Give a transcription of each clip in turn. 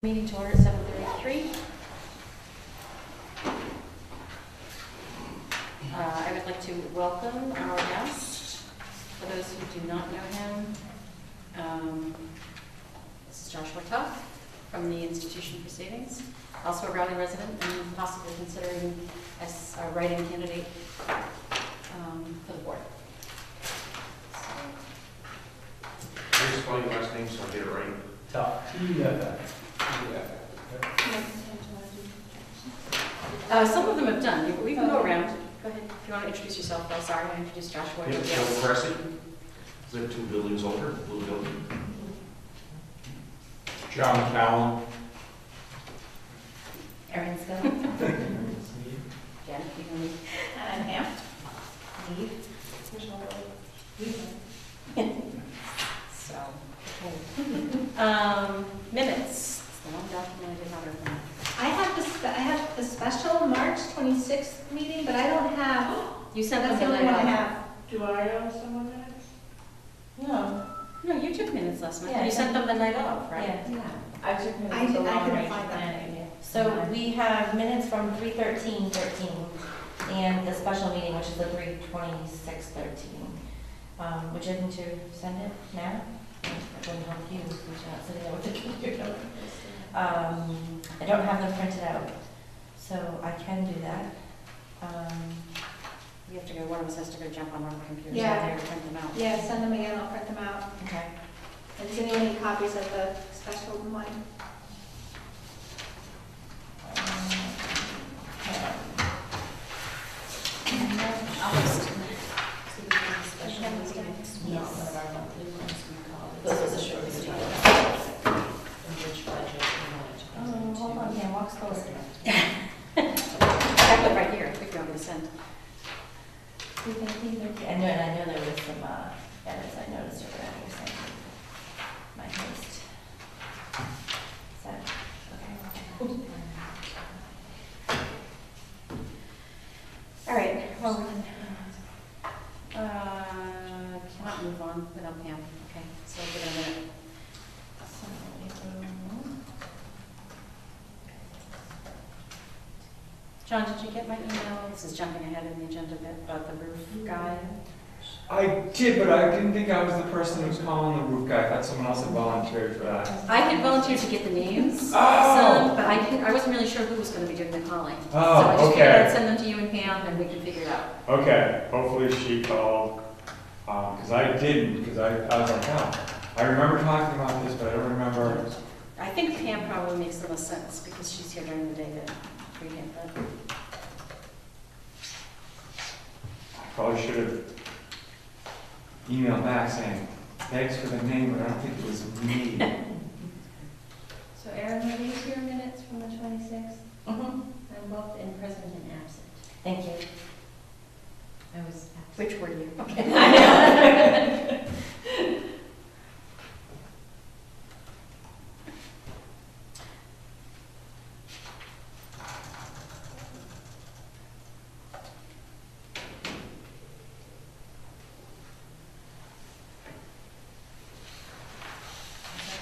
Meeting to order at 7:33. I would like to welcome our guest. For those who do not know him, this is Joshua Tuff from the Institution for Savings, also a Raleigh resident and possibly considering as a write-in candidate for the board. Can you spell your last name so I get it right? Tough. Some of them have done. We can go around. Go ahead. If you want to introduce yourself, I'm sorry, I introduced Joshua. Yeah, Joe Cressy. Live 2 buildings over, blue building. John Callan. Erin Skill. Jen, you can leave. And Ham. Eve. So, minutes. It's the one document I did not open. I have the special March 26th meeting, but I don't have. You sent them That's the the only night one I off. have. Do I owe someone minutes? No. No, you took minutes last month. Yeah, You sent them the night off, right? Yeah. I took minutes. I couldn't long-range find them. planning. So we have minutes from 3/13/13 and the special meeting, which is the 3/26/13. Would you like me to send it now? It wouldn't help you, because you're not sitting there with the computer. I don't have them printed out, so I can do that. We have to go, one of us has to go jump on one of the computers Yeah. out there to print them out. Yeah, send them again, I'll print them out. Okay. And does anyone need copies of the special one? I'll just. Yes. This was a short meeting. Which budget you wanted to present to. Hold on, yeah, walk slower. I have it right here, if you want me to send. 3/13/13. I know there was some edits I noticed around here saying my host. So, okay. All right, well, we can, cannot move on without Pam. Okay, so give it a minute. So, April. John, did you get my email? This is jumping ahead in the agenda a bit about the roof guy. I did, but I didn't think I was the person who was calling the roof guy. I thought someone else had volunteered for that. I had volunteered to get the names, Oh! but I wasn't really sure who was going to be doing the calling. Oh, so I just figured okay. I'd send them to you and Pam, and we can figure it out. Okay, hopefully she called, because I didn't, because I was like, oh, I remember talking about this, but I don't remember. I think Pam probably makes the most sense because she's here during the day to read him. But I probably should have emailed back saying, thanks for the name, but I don't think it was me. So Erin, are these your minutes from the 26th? Mm-hmm. I'm both in present and absent. Thank you. I was which were you?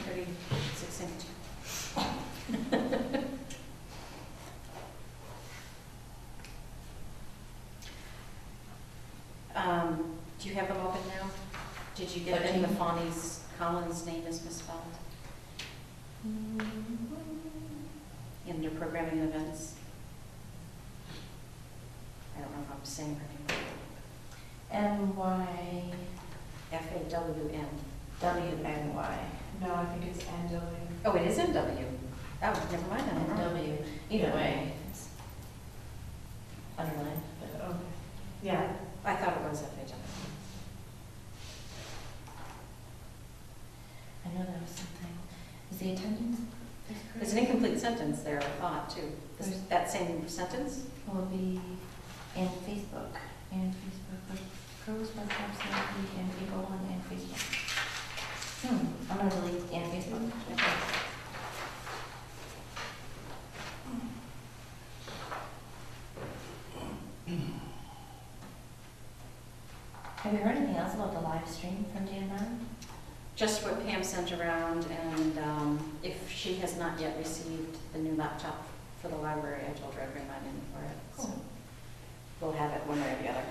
Pretty succinct. Do you have them open now? Did you get any of Fonnie's Collins' name is misspelled? In your programming and events? I don't know if I'm saying her name. M-Y-W-N-Y. F-A-W-N. No, I think it's NW. Oh, it is N-W. Oh, never mind. I'm wrong. W. Either way, it's underlined, but Okay. Yeah. I thought it was F-A-W. I know there was something. Is the attendance? There's an incomplete sentence there, I thought, too. Is that same sentence? Will be in Facebook, the pros, websites, and April 1 and Facebook. I'm gonna delete and Facebook. Okay. Have you heard anything else about the live stream from Dan Brown? just what Pam sent around, and if she has not yet received the new laptop for the library, I told her I'd bring mine in for it. So Cool. we'll have it one way or the other.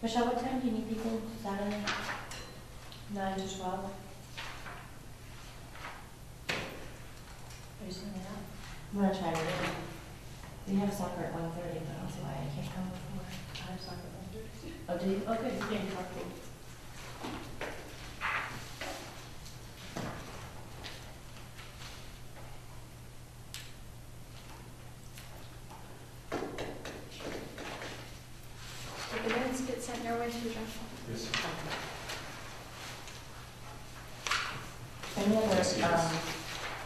Michelle, what time do you need people Saturday? 9 to 12. Are you saying that? I'm gonna try to do it. We have soccer at 1:30, but I don't see why I can't come before. I have soccer on Thursday. Oh, do you? Okay, you can talk to me. Did the minutes get sent your way too, Josh? Yes. Any other,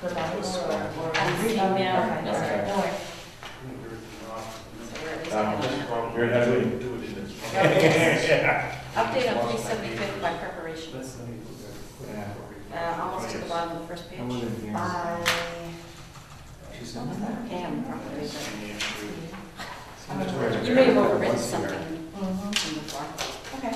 remarks or? I'm reading now. Okay, Yes, sir. no worries. So we're at least Um, ahead on that. You're heavily. Do it in its. Update on 375th by preparation. Yeah. Almost to the bottom of the first page. I wasn't here. By. Pam, probably, but That's right. you may have overwritten something Mm-hmm. from before. Okay.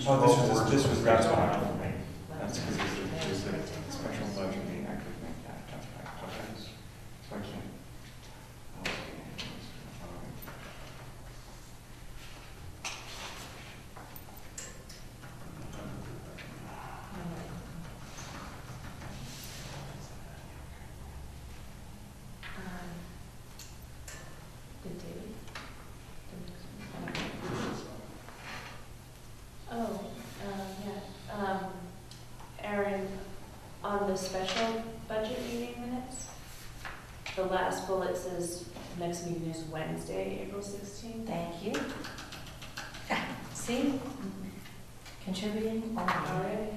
Oh, this was, that's what I was making. That's because it was a special budget meeting, I couldn't make that, so I can't. Did David? Oh, yeah. Erin, on the special budget meeting minutes, the last bullet says next meeting is Wednesday, April 16th. Thank you. See? Contributing All all right.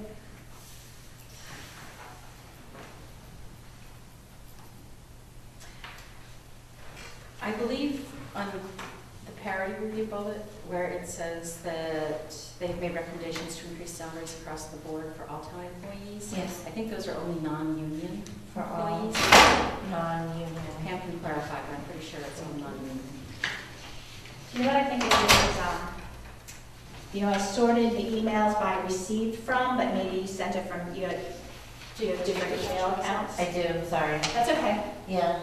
I believe on the parity review bullet, where it says that they've made recommendations to increase salaries across the board for all town employees. Yes. I think those are only non-union for all employees. non-union. Pam can clarify, but I'm pretty sure it's all non-union. You know what I think it is, I sorted the emails by received from, but maybe you sent it from, do you have different email accounts? I do, sorry. That's okay. Yeah.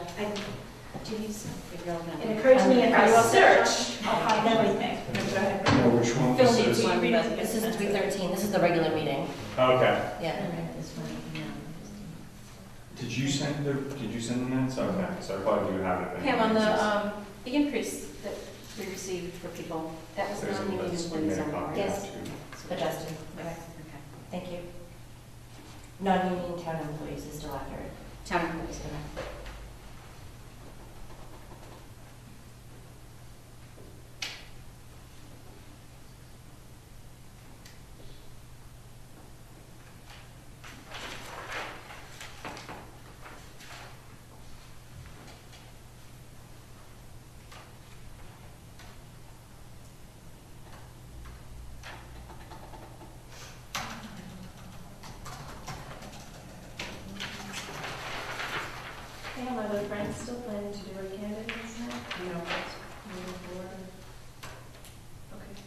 Do you figure out that? It occurred to me if I search, I'll find everything. Go ahead. No, which one Phil was needs this? one. This is 313, this is the regular meeting. Okay. Yeah. Did you send the minutes? Okay, so I probably do have it. then. Pam, on the increase that we received for people, that was There's a non-union list. We employees made a only, copy right? of Yes. that too. Adjusted. Okay. Thank you. Non-union town employees is still accurate. Town employees, okay. Yeah, my other friends still planning to do our candidates now? You know, moving forward. Okay.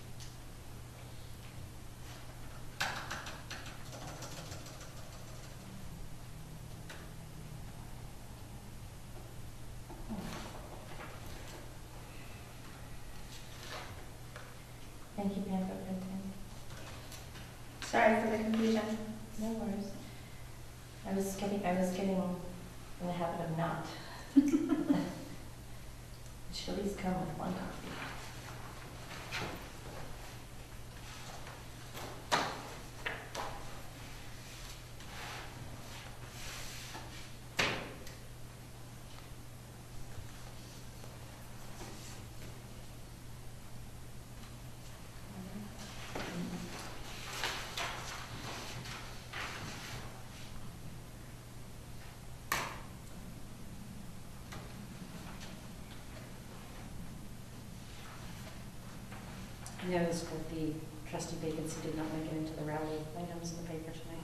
Thank you, Pam, for printing. Sorry for the confusion. No worries. I was getting in the habit of not. It should at least come with one copy. I noticed that the trustee vacancy did not make it into the rally items in the paper tonight.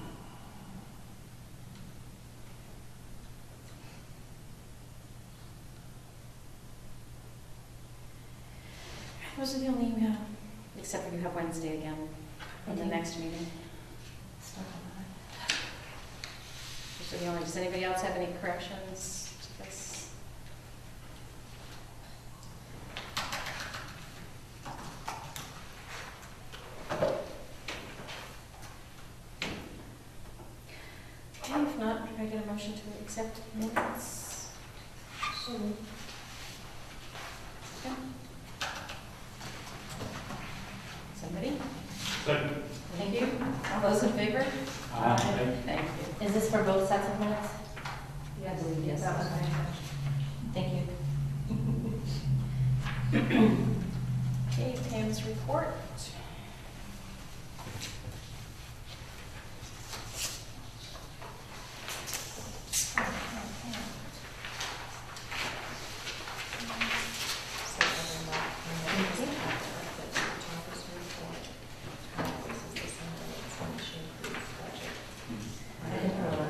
Those are the only, Except for you have Wednesday again, in the Mhm. next meeting. stuff on Those are the only, does anybody else have any corrections to this? Okay, if not, can I get a motion to accept minutes? Okay. Somebody? Second. Thank you. All those in favor? Aye. Thank you. Is this for both sets of minutes? I believe yes. That was Thank you. Okay, Pam's report.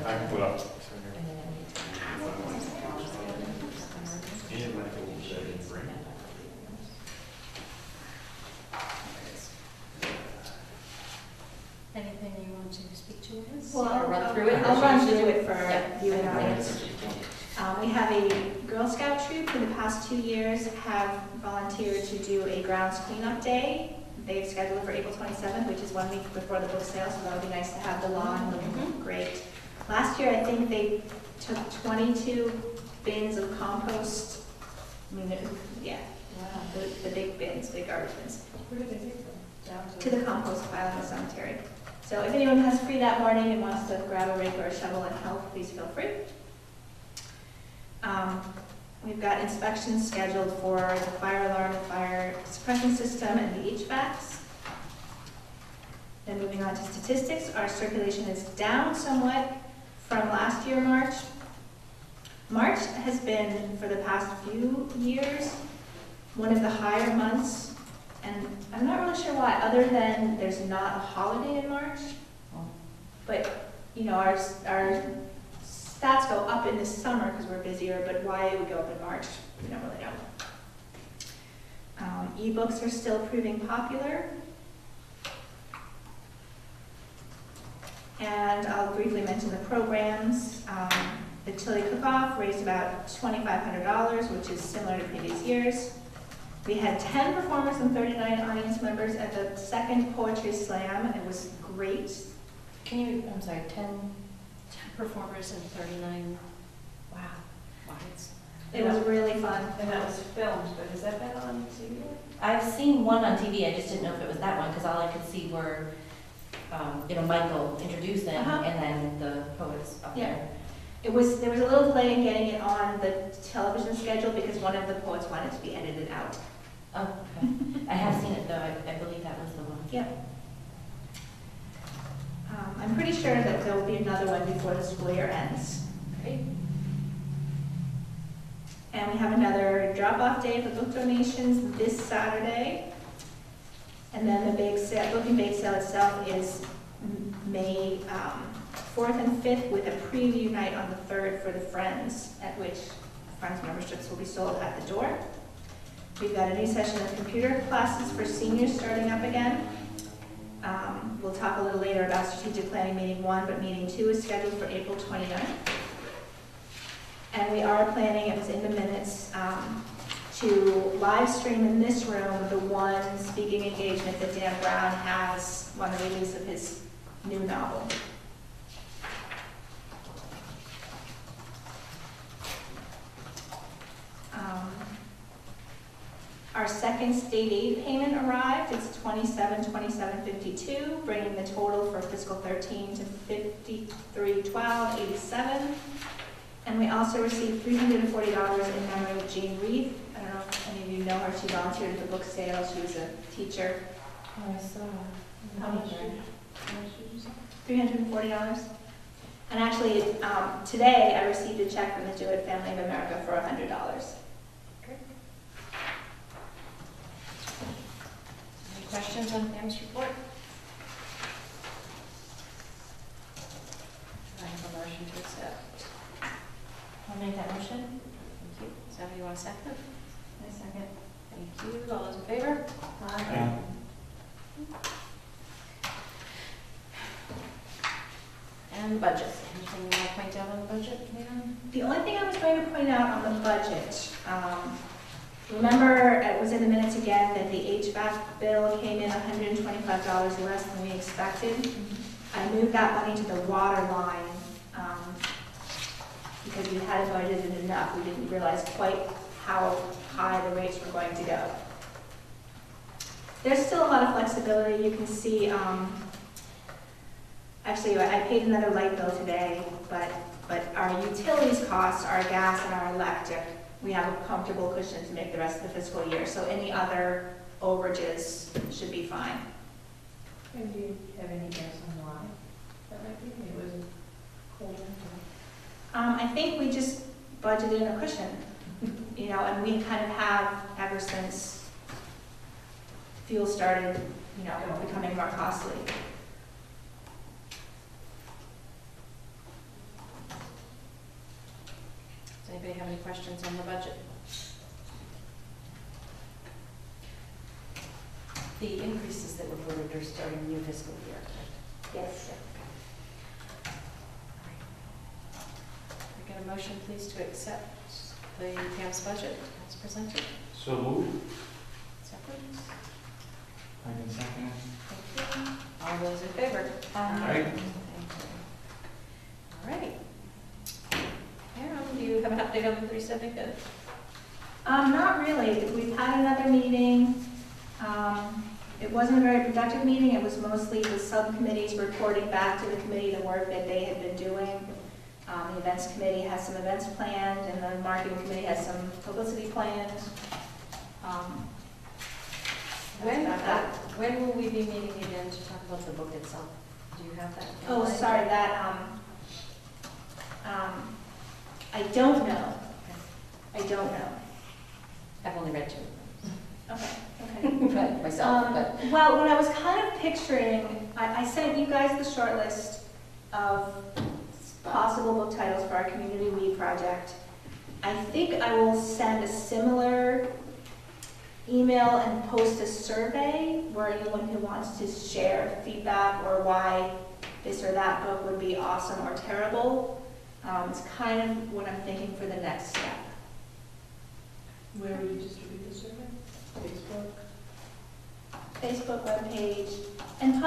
I can put up. Anything you want to speak to us? Well, Or run through it? I'll run through it for Yeah. you and audience. We have a Girl Scout troop for the past 2 years have volunteered to do a grounds cleanup day. They've scheduled for April 27th, which is 1 week before the book sale, so that would be nice to have the lawn looking Mhm. great. Last year, I think they took 22 bins of compost. I mean, yeah, Wow. the big bins, big garbage bins, Where did they take them? Down to the compost pile in the cemetery. So if anyone has free that morning and wants to grab a rake or a shovel and help, please feel free. We've got inspections scheduled for the fire alarm, the fire suppression system, and the HVACs. Then moving on to statistics, our circulation is down somewhat from last year, March. March has been, for the past few years, one of the higher months, and I'm not really sure why, other than there's not a holiday in March. But, you know, our stats go up in the summer because we're busier, but why it would go up in March, we don't really know. Ebooks are still proving popular. And I'll briefly mention the programs. The Chili Cook-Off raised about $2,500, which is similar to previous years. We had 10 performers and 39 audience members at the second Poetry Slam. It was great. Can you, I'm sorry, 10, 10 performers and 39 wow. audience. It was really fun. And that was filmed, but has that been on TV? I've seen one on TV, I just didn't know if it was that one, because all I could see were, Michael introduced them, Uh-huh. and then the poets up Yeah. there. There was a little delay in getting it on the television schedule because one of the poets wanted to be edited out. Oh, okay. I have seen it though, I believe that was the one. Yep. I'm pretty sure that there will be another one before the school year ends. Great. And we have another drop-off day for book donations this Saturday. And then the bake sale, book and bake sale itself is May 4th and 5th with a preview night on the 3rd for the Friends, at which Friends memberships will be sold at the door. We've got a new session of computer classes for seniors starting up again. We'll talk a little later about strategic planning meeting 1, but meeting 2 is scheduled for April 29th. And we are planning, it was in the minutes, to live stream in this room the one speaking engagement that Dan Brown has on the release of his new novel. Our second state aid payment arrived. It's $27,2752, bringing the total for fiscal 13 to $53,1287. And we also received $340 in memory of Jean Reed. I don't know if any of you know her. She volunteered at the book sale. She was a teacher. Oh, I saw. How much? $340. And actually, today I received a check from the Jewett Family of America for $100. Any questions on Pam's report? I have a motion to accept. I'll make that motion. Thank you. Is that what you want to second? A second. Thank Thank you. All those in favor? Aye. And the budget. Anything you want to point out on the budget, Leanne? The only thing I was going to point out on the budget, remember, it was in the minutes again that the HVAC bill came in $125 less than we expected. I moved that money to the water line because we hadn't budgeted enough. We didn't realize quite how high the rates were going to go. There's still a lot of flexibility. You can see, actually, I paid another light bill today, but our utilities costs, our gas and our electric, we have a comfortable cushion to make the rest of the fiscal year. So any other overages should be fine. And do you have any guess on why that might be? It was cold winter. I think we just budgeted a cushion, you know, and we kind of have ever since fuel started, you know, becoming more costly. Does anybody have any questions on the budget? The increases that were voted are starting a new fiscal year, correct? Yes. We get a motion, please, to accept the CAM's budget as presented. So moved. Second. I can second. Thank you. All those in favor? Aye. Thank you. All right. Karen, do you have an update on the 375th? Not really. We've had another meeting. It wasn't a very productive meeting. It was mostly the subcommittees reporting back to the committee the work that they had been doing. The events committee has some events planned, and the marketing committee has some publicity planned. When will we be meeting again to talk about the book itself? Do you have that? in Oh, mind? sorry, I don't know. I don't know. I've only read two. Okay, okay. But myself, but. Well, what I was kind of picturing, I sent you guys the short list of possible book titles for our Community We project. I think I will send a similar email and post a survey where anyone who wants to share feedback or why this or that book would be awesome or terrible. It's kind of what I'm thinking for the next step. Where would you distribute the survey? Facebook? Facebook webpage, and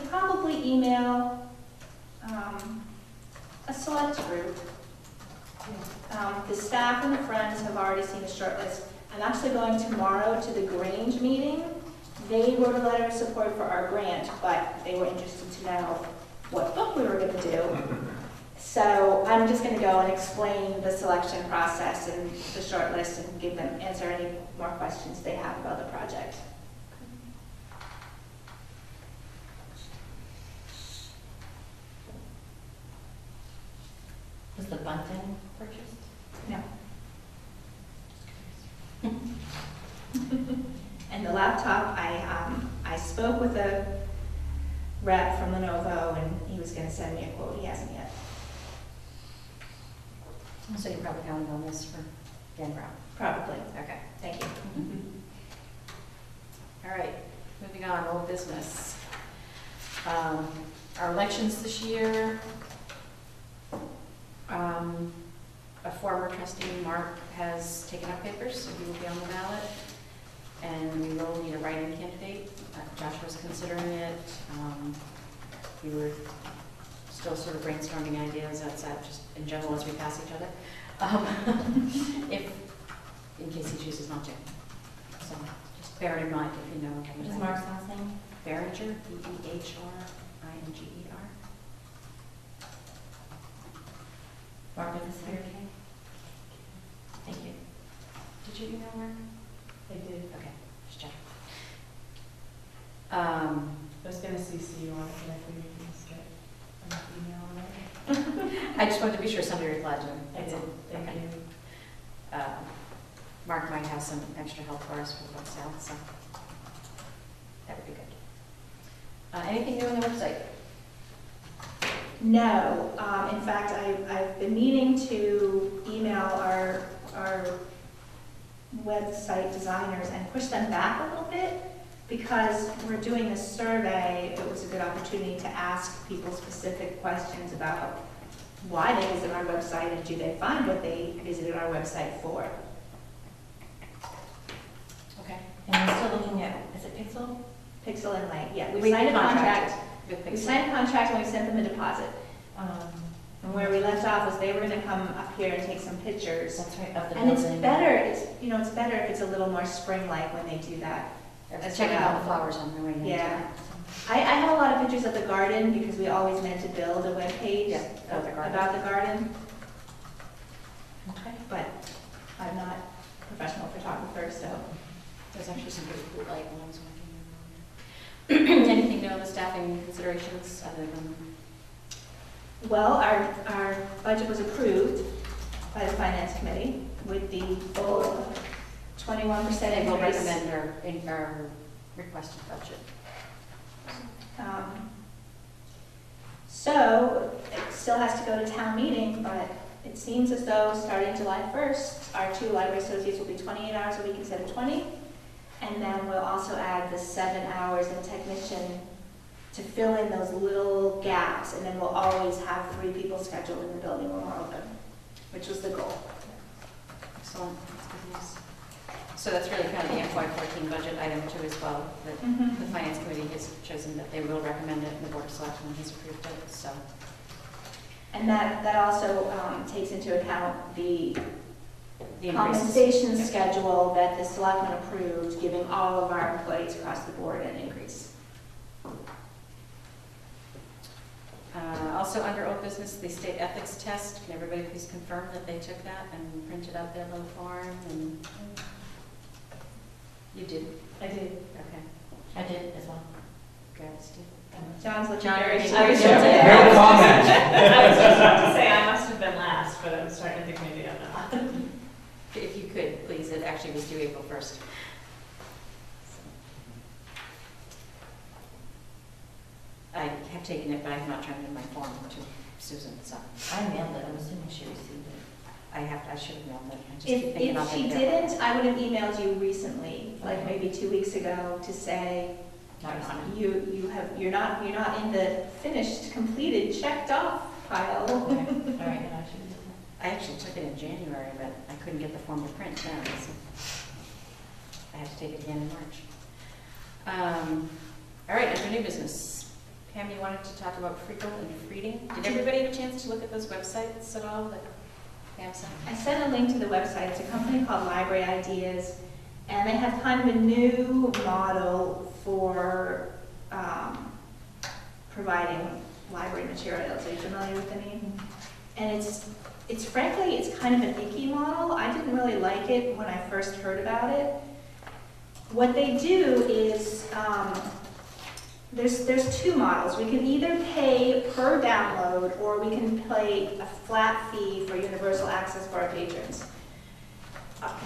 probably email a select group. The staff and the friends have already seen the short list. I'm actually going tomorrow to the Grange meeting. They wrote a letter of support for our grant, but they were interested to know what book we were going to do. So I'm just going to go and explain the selection process and the short list and give them, answer any more questions they have about the project. Was the bunting purchased? No. And the laptop, I spoke with a rep from Lenovo, and he was going to send me a quote. He hasn't yet. So you're probably counting on this for Dan Brown. Probably. Okay. Thank you. All right, moving on, old business. Our elections this year, a former trustee, Mark, has taken up papers, so he will be on the ballot. And we will need a write-in candidate. Josh was considering it. We were still sort of brainstorming ideas outside, just in general as we pass each other. In case he chooses not to. So just bear it in mind if you know. What is Mark's last name? Behringer, B-E-H-R-I-N-G-E-R. Mark with a C. Thank you. Did you email Mark? I did. Okay, just check. I was gonna CC you on it, but I figured you just get an email on it. I just wanted to be sure somebody replied to him. I did, thank Okay. you. Mark might have some extra help for us for the book sale, so that would be good. Anything new on the website? No. In fact, I've been meaning to email our website designers and push them back a little bit, because we're doing this survey. It was a good opportunity to ask people specific questions about why they visit our website and do they find what they visited our website for. Okay. And we're still looking at, is it Pixel? Pixel and Light, yeah. We We signed a contract. with We Pixel. signed a contract and we sent them a deposit. Um, And where we left off was they were gonna come up here and take some pictures. That's right, of the And it's building. better, it's better if it's a little more spring-like when they do that. Let's check out the flowers on the way in. Yeah. I have a lot of pictures of the garden because we always meant to build a webpage Yeah, of the garden. about the garden, Okay. but I'm not a professional photographer, so. There's actually some pretty cool light when I was walking around. Anything new on the staffing considerations other than? Well, our budget was approved by the finance committee with the full 21% They will increase. recommend our requested budget. So it still has to go to town meeting, but it seems as though starting July 1st, our 2 library associates will be 28 hours a week instead of 20. And then we'll also add the 7 hours in technician to fill in those little gaps. And then we'll always have 3 people scheduled in the building when we're open, which was the goal. Excellent, that's good news. So that's really kind of the FY14 budget item too as well, that Mhm. the finance committee has chosen that they will recommend it and the board of selectmen has approved it, so. And that also takes into account the The increases. compensation Yeah. schedule that the selectmen approved, giving all of our employees across the board an increase. Also, under old business, the state ethics test, can everybody please confirm that they took that and printed out their little form? And you did? I did. Okay. I did as well. Good, Steve. John's looking John, very I was very just- guilty. No comment. I was just about to say, I must have been last, but I'm starting to think maybe I'm not. If you could, please, it actually was due April 1st. I have taken it, but I have not turned in my form to Susan, so I mailed it, I'm assuming she received it. I should have known that. I just keep thinking If about she it. didn't, I would have emailed you recently, like Okay. maybe 2 weeks ago, to say, Not received. you're not in the finished, completed, checked off pile. Okay. All right, no, I should do I actually took it in January, but I couldn't get the form to print then, so I had to take it again in March. All right, under new business. Pam, you wanted to talk about Freakle and Freeding. Did everybody have a chance to look at those websites at all that Pam sent? I sent a link to the website. It's a company called Library Ideas, and they have kind of a new model for providing library materials. Are you familiar with the name? And it's frankly, it's kind of an icky model. I didn't really like it when I first heard about it. What they do is, there's 2 models. We can either pay per download, or we can pay a flat fee for universal access for our patrons.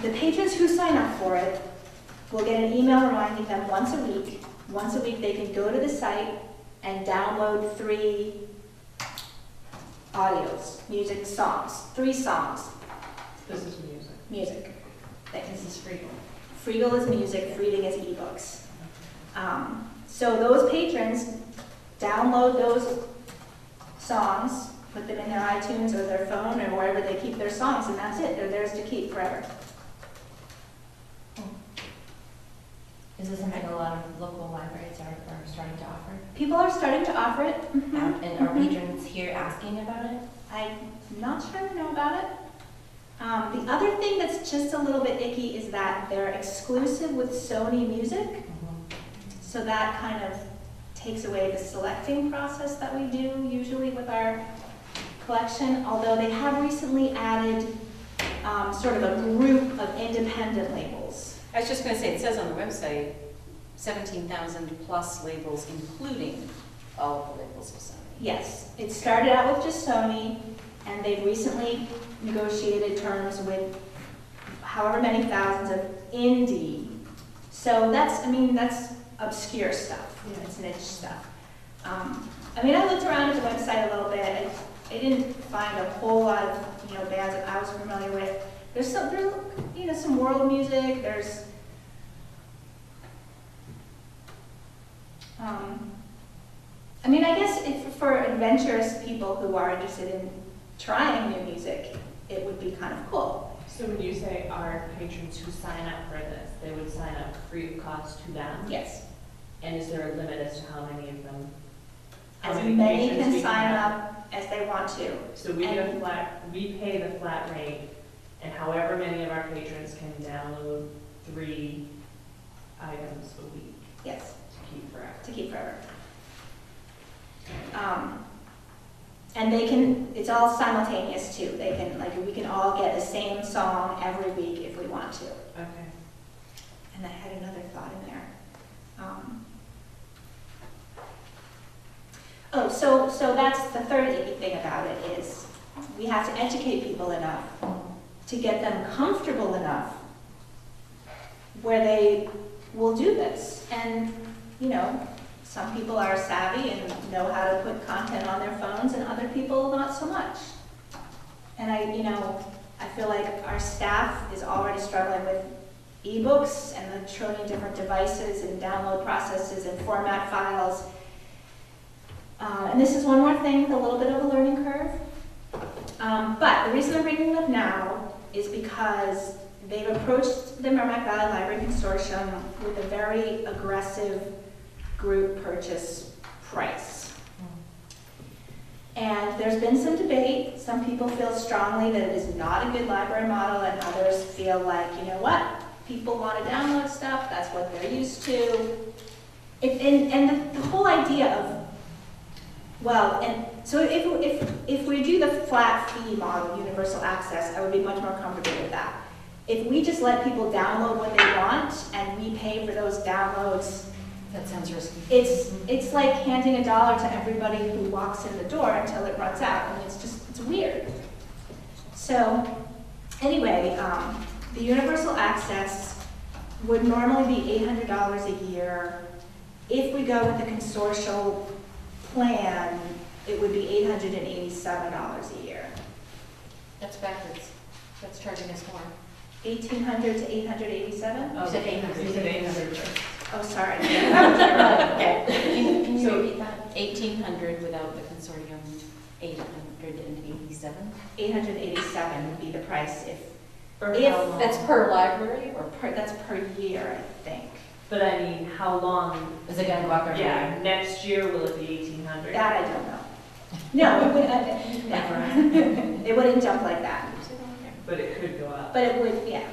The patrons who sign up for it will get an email reminding them once a week. Once a week, they can go to the site and download 3 audios, music, songs, 3 songs, This is music. music. This is Freedom. Freegal is music, Freeding is ebooks. So those patrons download those songs, put them in their iTunes or their phone or wherever they keep their songs, and that's it. They're theirs to keep forever. Is this something a lot of local libraries are starting to offer? People are starting to offer it. And are patrons here asking about it? I'm not sure I know about it. The other thing that's just a little bit icky is that they're exclusive with Sony Music. So that kind of takes away the selecting process that we do usually with our collection, although they have recently added sort of a group of independent labels. I was just going to say, it says on the website, 17,000 plus labels, including all of the labels of Sony. Yes, it started out with just Sony, and they've recently negotiated terms with however many thousands of indie. So that's obscure stuff. It's niche stuff. I looked around at the website a little bit. I didn't find a whole lot of bands that I was familiar with. there's some world music, there's, I mean, I guess if for adventurous people who are interested in trying new music, it would be kind of cool. So when you say our patrons who sign up for this, they would sign up free of cost to them? Yes. And is there a limit as to how many of them? how As many many patrons can we sign have? up as they want to. So we pay the flat rate, and however many of our patrons can download 3 items a week Yes, to keep forever. to keep forever. And they can, it's all simultaneous too. They can, like, we can all get the same song every week if we want to. Okay. And I had another thought in there. So that's the third icky thing about it is we have to educate people enough to get them comfortable enough where they will do this. And, you know, some people are savvy and know how to put content on their phones, and other people not so much. And I feel like our staff is already struggling with ebooks and the trillion different devices and download processes and format files. And this is one more thing with a little bit of a learning curve. But the reason I'm bringing it up now is because they've approached the Merrimack Valley Library Consortium with a very aggressive group purchase price. And there's been some debate. Some people feel strongly that it is not a good library model, and others feel like, you know what, people want to download stuff, that's what they're used to. And the whole idea of, well, and so if we do the flat fee model, universal access, I would be much more comfortable with that. If we just let people download what they want and we pay for those downloads, That sounds risky. it's like handing $1 to everybody who walks in the door until it runs out. I mean, it's weird. So anyway, the universal access would normally be $800 a year. If we go with the consortial plan, it would be $887 a year. That's backwards. That's charging us more. 1,800 to 887? Oh, You said 800. You said 800 first. Oh, sorry. Okay. Can you So- repeat that? 1,800 without the consortium, 887? 887 would be the price For If how long? That's per library or that's per year, I think. But I mean, how long? is it gonna go up every year? Yeah, next year, will it be 1,800? That I don't know. No, it wouldn't, no. It wouldn't jump like that. But it could go up. But it would, yeah.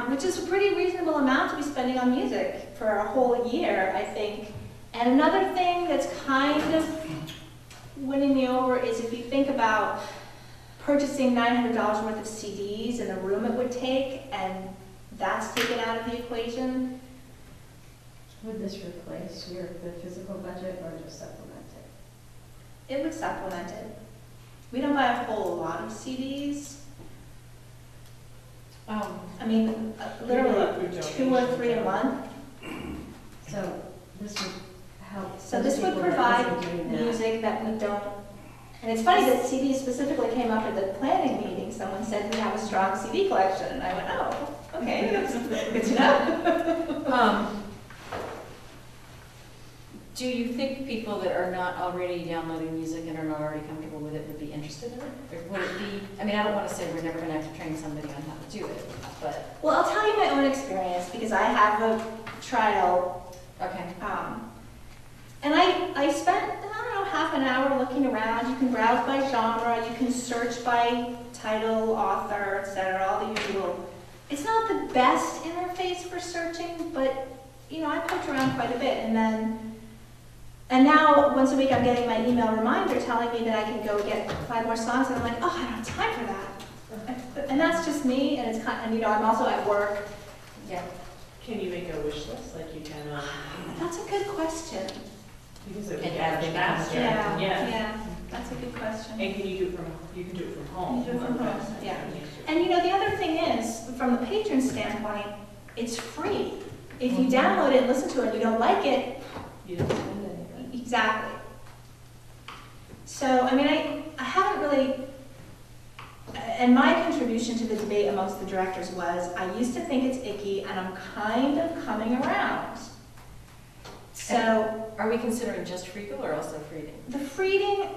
Which is a pretty reasonable amount to be spending on music for a whole year, I think. And another thing that's kind of winning me over is if you think about purchasing $900 worth of CDs and the room it would take, and that's taken out of the equation. Would this replace the physical budget or just supplement it? It would supplement it. We don't buy a whole lot of CDs. I mean, literally 2 or 3 a month. So this would help. So those this would people that provide isn't doing that. music that we don't. And it's funny that CDs specifically came up at the planning meeting. Someone said we have a strong CD collection, and I went, oh, okay, that's good to know. Do you think people that are not already downloading music and are not already comfortable with it would be interested in it? Or would it be, I mean, I don't want to say we're never going to have to train somebody on how to do it, but, Well, I'll tell you my own experience because I have a trial. okay. And I spent, I don't know, half an hour looking around. You can browse by genre, you can search by title, author, etc., all the usual. It's not the best interface for searching, but, you know, I poked around quite a bit. And now, once a week, I'm getting my email reminder telling me that I can go get 5 more songs, and I'm like, oh, I don't have time for that. And that's just me, and it's kind of, and, you know, I'm also at work. Yeah. Can you make a wish list like you can, That's a good question. because it would And get add much it in faster? Yeah. Yeah, that's a good question. And can you do it from home? You do it from home, Okay. yeah. And you know, the other thing is, from the patron standpoint, it's free. If you download it and listen to it and you don't like it, You don't spend anything. exactly. So, I mean, I haven't really and my contribution to the debate amongst the directors was, I used to think it's icky, and I'm kind of coming around. So, Are we considering just Friedel or also Frieding? the Frieding,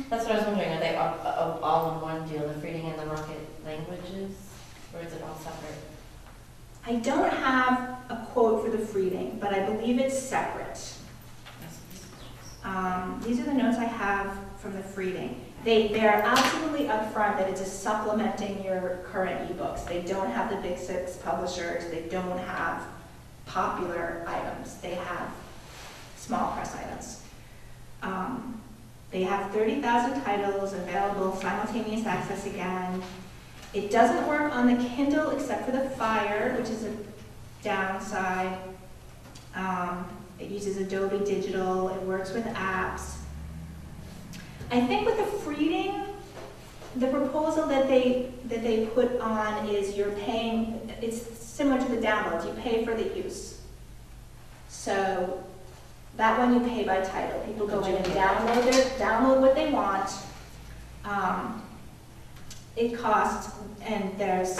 That's what I was wondering, are they all in one deal, the reading and the rocket languages, or is it all separate? I don't have a quote for the Frieding, but I believe it's separate. These are the notes I have from the Frieding. They're absolutely upfront that it's just supplementing your current ebooks. They don't have the big six publishers. They don't have popular items. They have small press items. They have 30,000 titles available, simultaneous access again. It doesn't work on the Kindle except for the Fire, which is a downside. It uses Adobe Digital. It works with apps. I think with the Frieding, the proposal that they put on is you're paying, it's similar to the downloads, you pay for the use. So that one you pay by title. People go in and download what they want. It costs, and there's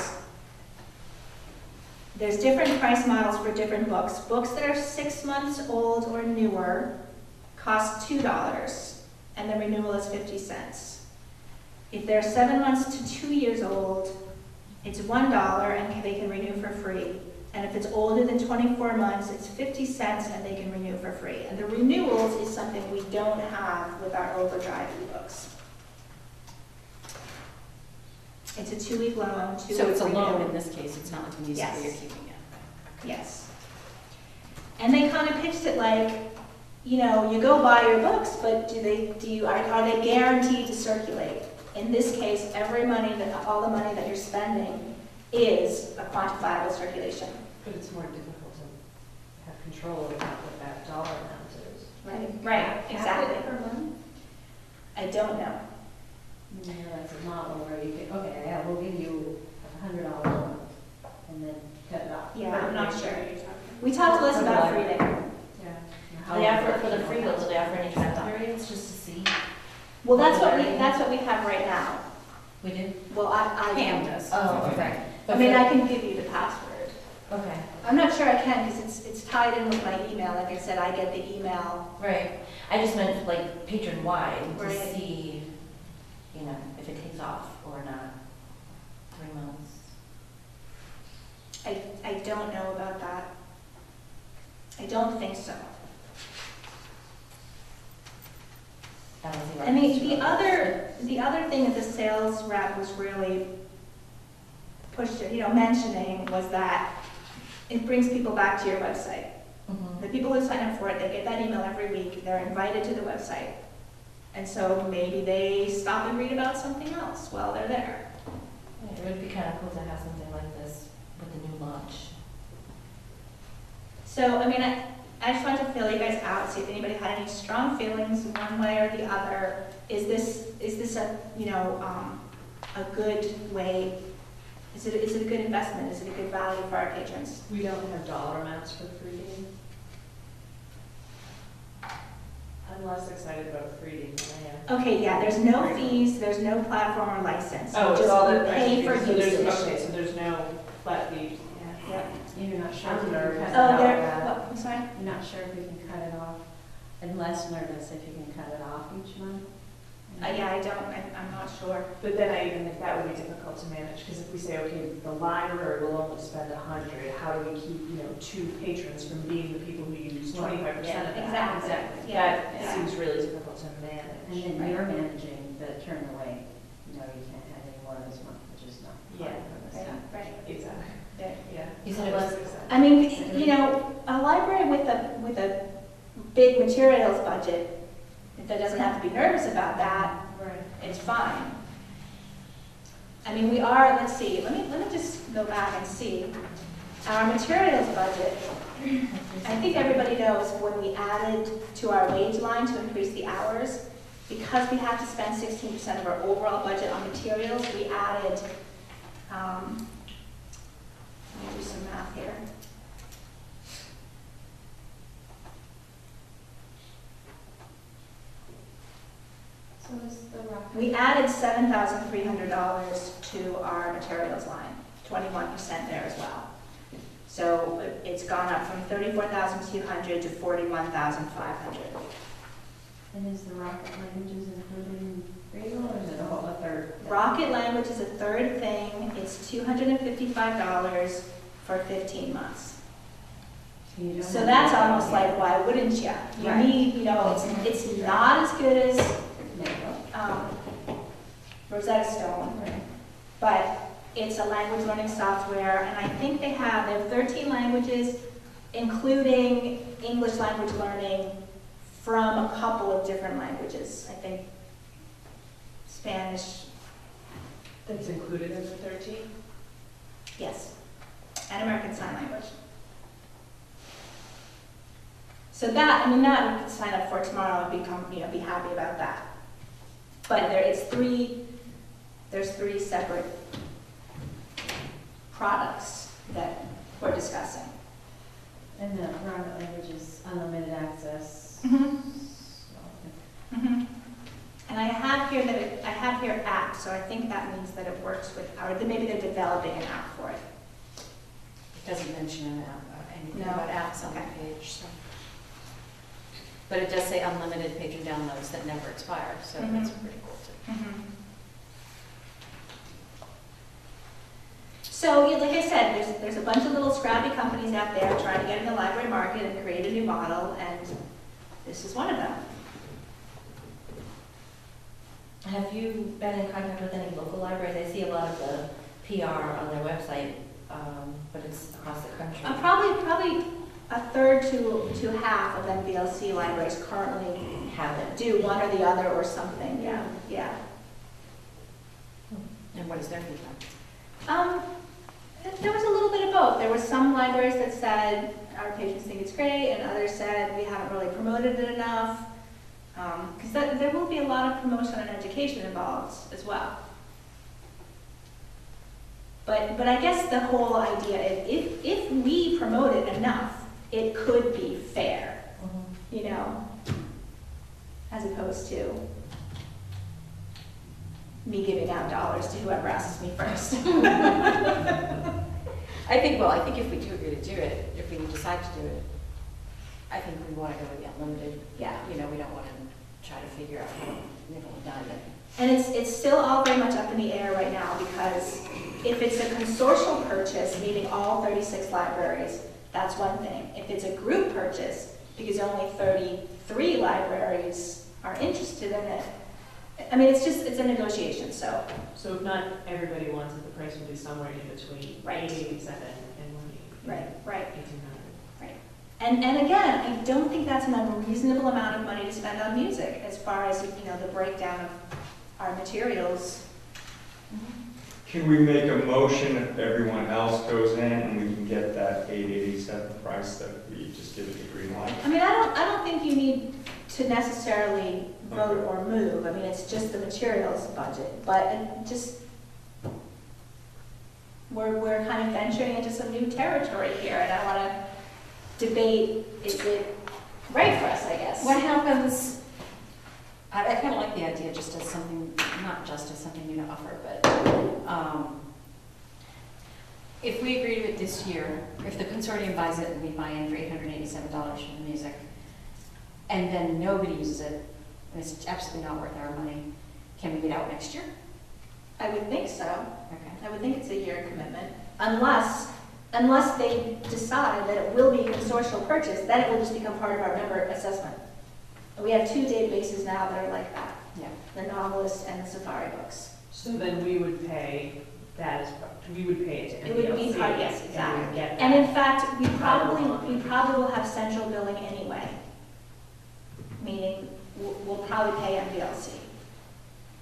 different price models for different books. Books that are 6 months old or newer cost $2, and the renewal is 50 cents. If they're 7 months to 2 years old, it's $1 and they can renew for free. And if it's older than 24 months, it's 50 cents and they can renew for free. And the renewals is something we don't have with our Overdrive ebooks. It's a 2-week loan, 2-week So it's a renewal. loan in this case, it's not like a musical, Yes. you're keeping it. Yes. And they kind of pitched it like, you know, you go buy your books, but are they guaranteed to circulate? In this case, all the money that you're spending is a quantifiable circulation. But it's more difficult to have control about what that dollar amount is. Right, exactly. Per month? I don't know. Yeah, that's a model where you can, okay, yeah, we'll give you $100 a month, and then cut it off. Yeah, I'm not sure. We talked less about Frieding. Yeah. Do they offer, for the Friedel, do they offer any trial periods just to see? Well, that's what we have right now. We do? Well, I Pam does. Oh, okay. I mean, I can give you the password. Okay, I'm not sure I can because it's tied in with my email. Like I said, I get the email. right. I just meant like patron-wide to Right. see, you know, if it takes off or not. 3 months. I don't know about that. I don't think so. I don't see why I mean, it's the really- other thing that the sales rep was really mentioning was that it brings people back to your website. Mhm. The people who sign up for it, they get that email every week, they're invited to the website. And so maybe they stop and read about something else while they're there. Yeah, it would be kind of cool to have something like this with the new launch. So, I mean, I just wanted to fill you guys out, see if anybody had any strong feelings one way or the other. Is this a, a good way? Is it a good investment? Is it a good value for our patrons? We don't have dollar amounts for free reading. I'm less excited about free reading than I am. Okay, yeah, there's no fees, there's no platform or license. Oh, You it's just all you the pay for so there's, usage. okay, so there's no flat fee. Yeah. Yep. You're not sure I'm if you can nervous. cut it Oh, off. there, I'm sorry? You're not sure if you can cut it off, and less nervous if you can cut it off each month? Yeah, I'm not sure. But then I even think that would be difficult to manage, because if we say, okay, the library will only spend 100, how do we keep, 2 patrons from being the people who use 25% of that? Exactly. Yeah. That seems really difficult to manage. And then you're managing the turn away, you can't have any more this month, which is not fine Yeah. for this. Right. Exactly, There. yeah. You said it was- I mean, a library with a big materials budget, that doesn't have to be nervous about that, Right. it's fine. I mean, let's see, let me just go back and see. Our materials budget, I think everybody knows when we added to our wage line to increase the hours, because we have to spend 16% of our overall budget on materials, we added, let me do some math here. So So is the rocket? We added $7,300 to our materials line, 21% there as well. So it's gone up from 34,200 to 41,500. And is the rocket languages included in Grado, or is it a whole other? Rocket language is a third thing. It's $255 for 15 months. You don't So have that's to- almost like, why wouldn't you? You Right. need, it's not as good as There you go. Rosetta Stone, Right. but it's a language learning software, and I think they have 13 languages, including English language learning from a couple of different languages. I think Spanish, That's included in the 13? yes, and American Sign Language. So that, that we could sign up for tomorrow and be happy about that. But there's three separate products that we're discussing. And the rocket language is unlimited access. And I have here app, so I think that means that it works with, or maybe they're developing an app for it. It doesn't mention anything No. about apps on the page, so. But it does say unlimited patron downloads that never expire, so that's pretty cool too. So, yeah, like I said, there's a bunch of little scrappy companies out there trying to get in the library market and create a new model, and this is one of them. Have you been in contact with any local libraries? I see a lot of the PR on their website, but it's across the country. Probably a third to half of MVLC libraries currently Have it. do one or the other or something, yeah. And what is their feedback? There was a little bit of both. There were some libraries that said, our patrons think it's great, and others said, we haven't really promoted it enough. Because there will be a lot of promotion and education involved as well. But I guess the whole idea is, if we promote it enough, it could be fair, as opposed to me giving out dollars to whoever asks me first. I think if we do agree to do it, if we decide to do it, I think we want to go with the unlimited. Yeah. We don't want to try to figure out how nickel and dime it. And it's still all very much up in the air right now, because if it's a consortial purchase, meaning all 36 libraries, that's one thing. If it's a group purchase, because only 33 libraries are interested in it, it's a negotiation, so. So if not everybody wants it, the price will be somewhere in between Right. 887 and 180. Right. 1800. And again, I don't think that's an unreasonable amount of money to spend on music, as far as, the breakdown of our materials. Can we make a motion if everyone else goes in and we can get that $887 price that we just give it the green light? I don't think you need to necessarily vote or move. It's just the materials budget, but we're kind of venturing into some new territory here, and I want to debate, is it right for us, I guess? What happens, I kind of like the idea just as something, not just as something to offer, but if we agree to it this year, if the consortium buys it and we buy in for $887 for the music, and then nobody uses it, and it's absolutely not worth our money, can we get out next year? I would think so. Okay. I would think it's a year commitment, unless they decide that it will be a consortial purchase, then it will just become part of our member assessment. We have 2 databases now that are like that, Yeah. the Novelist and the Safari books. So then we would pay that we would pay it to It would be MPLC, part, yes, and we exactly. would get And that. in fact, we probably Follow will have central billing anyway, meaning we'll probably pay MVLC,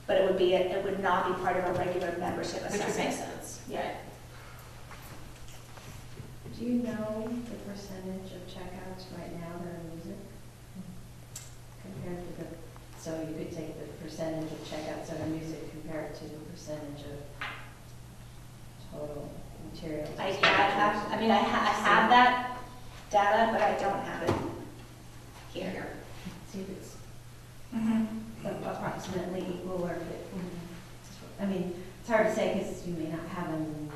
but it would not be part of our regular membership Which would make assessment. sense. Yeah. Do you know the percentage of checkouts right now that are music? Compared to so you could take the percentage of checkouts that are music compared to the percentage of total materials. I have that data, but I don't have it here. See if it's, approximately equal, or if it, I mean, it's hard to say because you may not have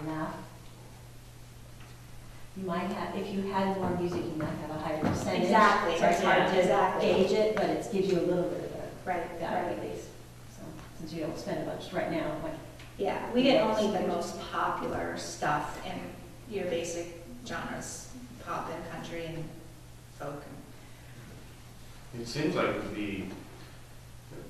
enough. You might have, if you had more music, you might have a higher percentage. Exactly, So it's hard to exactly. gauge it, but it gives you a little bit of a Right, guide right. at least. So, since you don't spend a bunch right now, like, Yeah, we get only the most popular stuff in your basic genres, pop and country and folk. It seems like it would be,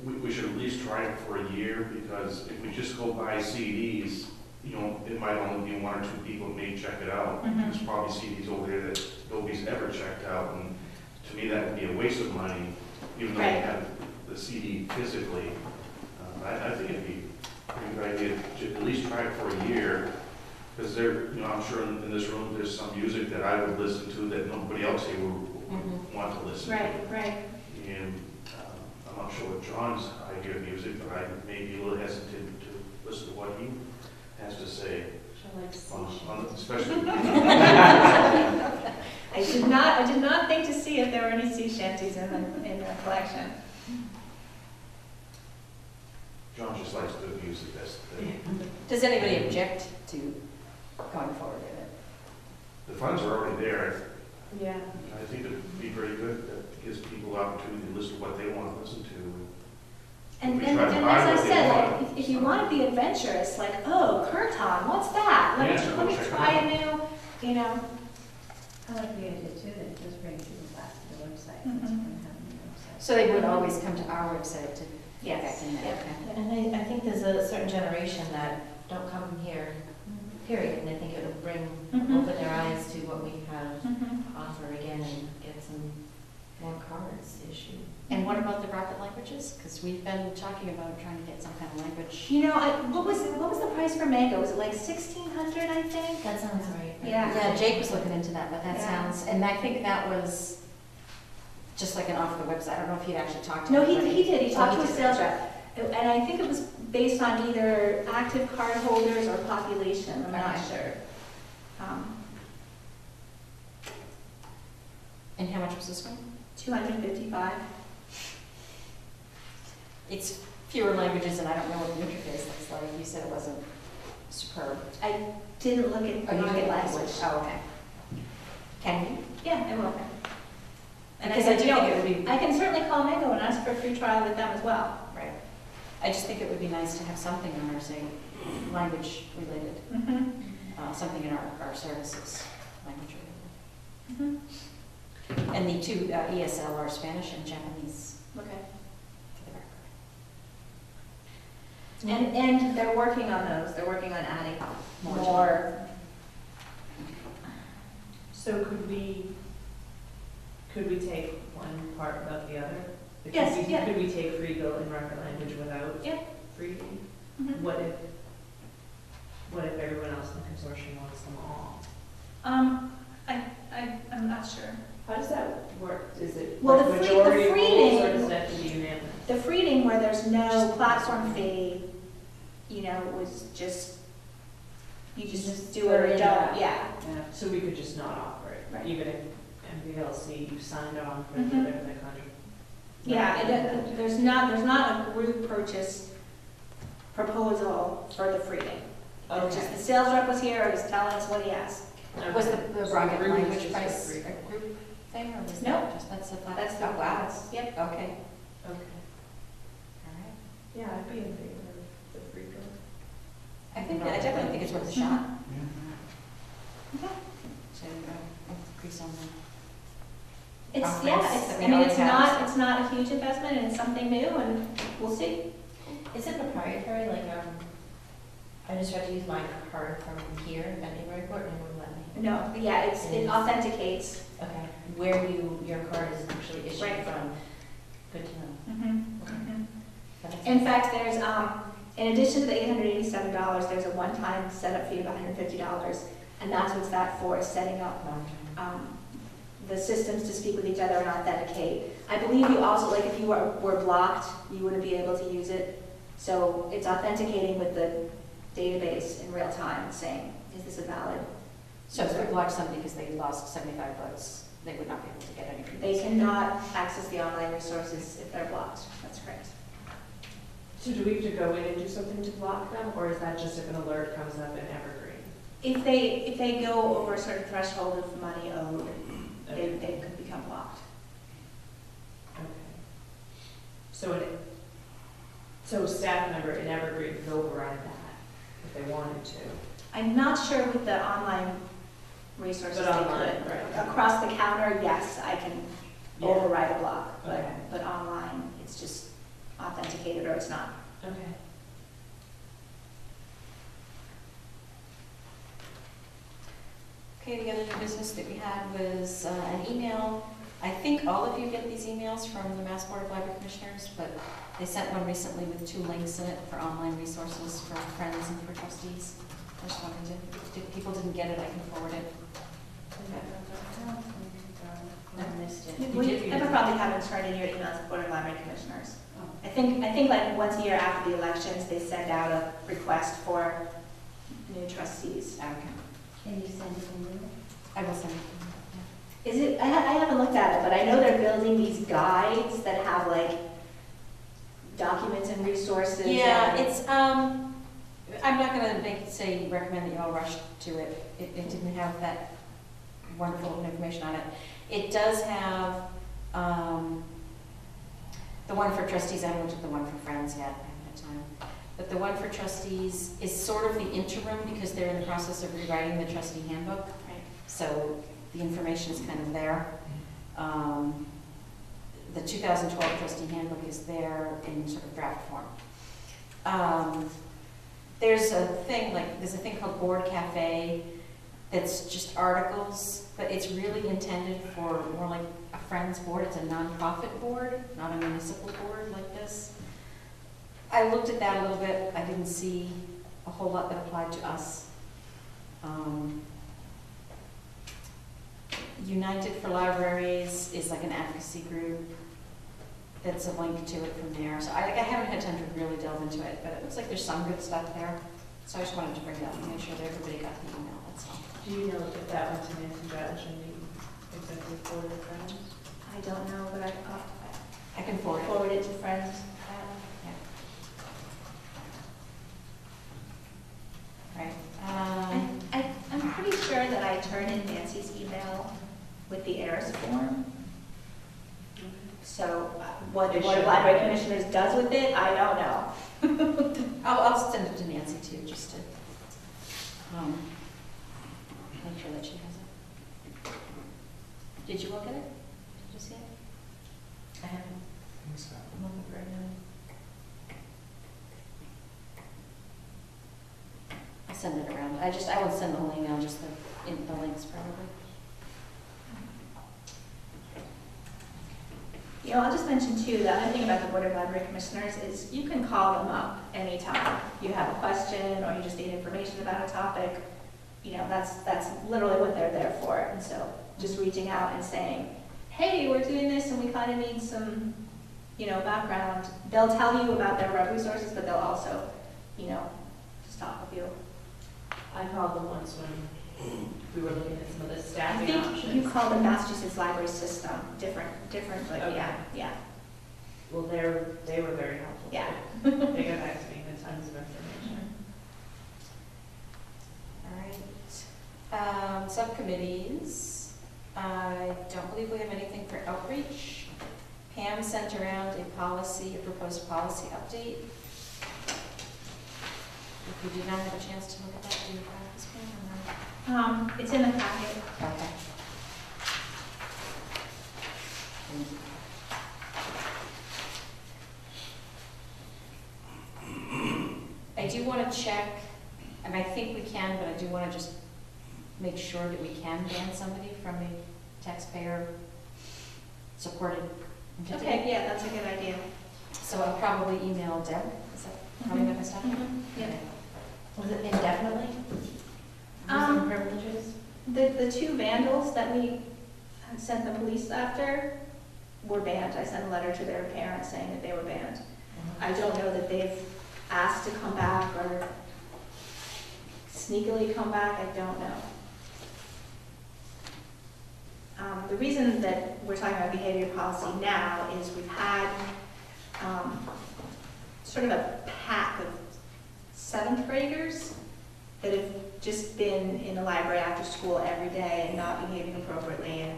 we should at least try it for a year, because if we just go buy CDs, you know, it might only be one or two people that may check it out. Mhm. There's probably CDs over there that nobody's ever checked out, and to me, that would be a waste of money, even though we Right. have the CD physically. I think it'd be a pretty good idea to at least try it for a year, because there, you know, I'm sure in this room, there's some music that I would listen to that nobody else here would want to listen to. Right, right. And I'm not sure what John's idea of music, but I may be a little hesitant to listen to what he has to say, I like on especially. I did not think to see if there were any sea shanties in the collection. John just likes good music, that's the thing. Does anybody object to going forward with it? The funds are already there. Yeah. I think it'd be very good. That gives people opportunity to listen to what they want to listen to. And We then, try to as buy I what they said, want. like, if you want to be adventurous, like, oh, Kirtan, what's that? Let Yeah, me check it try out. a new, you know. I like the idea too, that it does bring people back to the website. Mhm. That's what I have on the website. So they would always come to our website to get Yes. back in there, Yep. okay? And I think there's a certain generation that don't come here, period, and I think it would bring, Mhm. open their eyes to what we have Mhm. to offer again and get some more cards issued. And what about the rocket languages? Because we've been talking about trying to get some kind of language. You know, what was the price for mango? Was it like 1,600, I think? That sounds right. Yeah. Yeah, Jake was looking into that, but that Yeah. sounds, and I think that was just like an off the website. I don't know if he'd actually talked to No, anybody. he did. He talked Oh, to a did. sales rep. And I think it was based on either active card holders or population. I'm not Okay. sure. Um, And how much was this one? 255. It's fewer languages, and I don't know what the interface looks like. You said it wasn't superb. I didn't look at Oh, you rocket did language. Oh, okay. Can you? Yeah, I will. And Because I do you know, think it would be, I can certainly call Mango and ask for a free trial with them as well. right. I just think it would be nice to have something on our, say, language related, something in our services, language related. And the two ESL are Spanish and Japanese. Okay. For the record. And they're working on those. They're working on adding more. So could we take one part without the other? Like, Yes, could we- yeah. Could we take free built in rocket language without Yeah. free? Mhm. What if everyone else in the consortium wants them all? I'm not sure. How does that work? Is it Well, like the free- majority the rules, free or name- does it have to be unanimous? The freedom where there's no platform fee, you know, was just, you just do it or don't, yeah. Yeah, so we could just not offer it, Right. even if MVLC signed on for Mhm. the contract. Yeah, there's not a group purchase proposal for the freedom. It's just the sales rep was here, he's telling us what he asked. Was the rocket Group is language just price free. a group thing, or was No. that just, that's a flat? That's the oh, wow. class, yep. Okay, Okay. all right. Yeah, I'd be in favor of the free built. I definitely think it's worth a shot. Okay. So, increase on the. It's, Conference yeah, that we I mean, already have. it's not a huge investment and it's something new and we'll see. Is it proprietary, like, I just tried to use my card from here at Library Court and it wouldn't let me? No, yeah, it authenticates. Okay, where your card is actually issued Right. from, good to know. That's- In fact, there's, in addition to the $887, there's a one-time setup fee of $150, and that's what's that for, is setting up the systems to speak with each other and authenticate. I believe you also, like if you were blocked, you wouldn't be able to use it. So it's authenticating with the database in real time, saying, is this a valid? So if we blocked somebody because they lost 75 votes, they would not be able to get any. They cannot access the online resources if they're blocked. That's correct. So do we have to go in and do something to block them, or is that just if an alert comes up in Evergreen? If they go over a certain threshold of money owed, they could become blocked. Okay. So a staff member in Evergreen could override that if they wanted to. I'm not sure with the online resources But they online, could. right. Across the counter, yes, I can Yeah. override a block, Okay. but online, it's just authenticated or it's not. Okay. Okay, the other new business that we had was an email. I think all of you get these emails from the Mass Board of Library Commissioners, but they sent one recently with 2 links in it for online resources for friends and for trustees. I just wanted to, if people didn't get it, I can forward it. I missed it. You did. Ever probably haven't turned in your emails to Board of Library Commissioners. Oh. I think like once a year after the elections, they send out a request for new trustees. Okay. Can you send it in there? I will send it. Is it, I haven't looked at it, but I know they're building these guides that have like documents and resources. Yeah, and- it's, I'm not gonna recommend that you all rush to it. It didn't have that wonderful information on it. It does have, the one for trustees, I haven't looked at the one for friends yet, I haven't had time. But the one for trustees is sort of the interim because they're in the process of rewriting the trustee handbook. Right. So the information is kind of there. The 2012 trustee handbook is there in sort of draft form. There's a thing called Board Cafe that's just articles, but it's really intended for more like a friends board. It's a nonprofit board, not a municipal board like this. I looked at that a little bit. I didn't see a whole lot that applied to us. United for Libraries is like an advocacy group. That's a link to it from there. So I haven't had time to really delve into it, but it looks like there's some good stuff there. So I just wanted to bring that up and make sure that everybody got the email, that's all. Do you know if that went to Nancy Judge and the executive board of friends? I don't know, but I can forward it. forward it to friends. Right. I'm pretty sure that I turned in Nancy's email with the heirs form. So what the They Board of should Library have it. Commissioners does with it, I don't know. I'll send it to Nancy too, just to make sure that she has it. Did you look at it? Did you see it? I haven't. I'm looking right now. I'll send it around. I won't send the whole email, just the links probably. You know, I'll just mention too, the other thing about the Board of Library Commissioners is you can call them up anytime. You have a question or you just need information about a topic, you know, that's literally what they're there for. And so just reaching out and saying, hey, we're doing this and we kind of need some, you know, background. They'll tell you about their web resources, but they'll also, you know, just talk with you. I called them once when we were looking at some of the I staffing think options. you call the Massachusetts Library System, different, but Okay. yeah. Well, they were very helpful. Yeah. They got back to me with tons of information. All right. Subcommittees. I don't believe we have anything for outreach. Pam sent around a proposed policy update. If you did not have a chance to look at that, do you have this one or not? It's in the packet. Okay. Thank you. I do want to check, and I think we can, but I do want to just make sure that we can ban somebody from a taxpayer-supported entity. Okay, yeah, that's a good idea. So I'll probably email Deb. Is that how we got this done? Yeah. Was it indefinitely? Um, Privileges? The 2 vandals that we had sent the police after were banned. I sent a letter to their parents saying that they were banned. I don't know that they've asked to come back or sneakily come back, I don't know. The reason that we're talking about behavior policy now is we've had sort of a pack of 7th graders that have just been in the library after school every day and not behaving appropriately. And,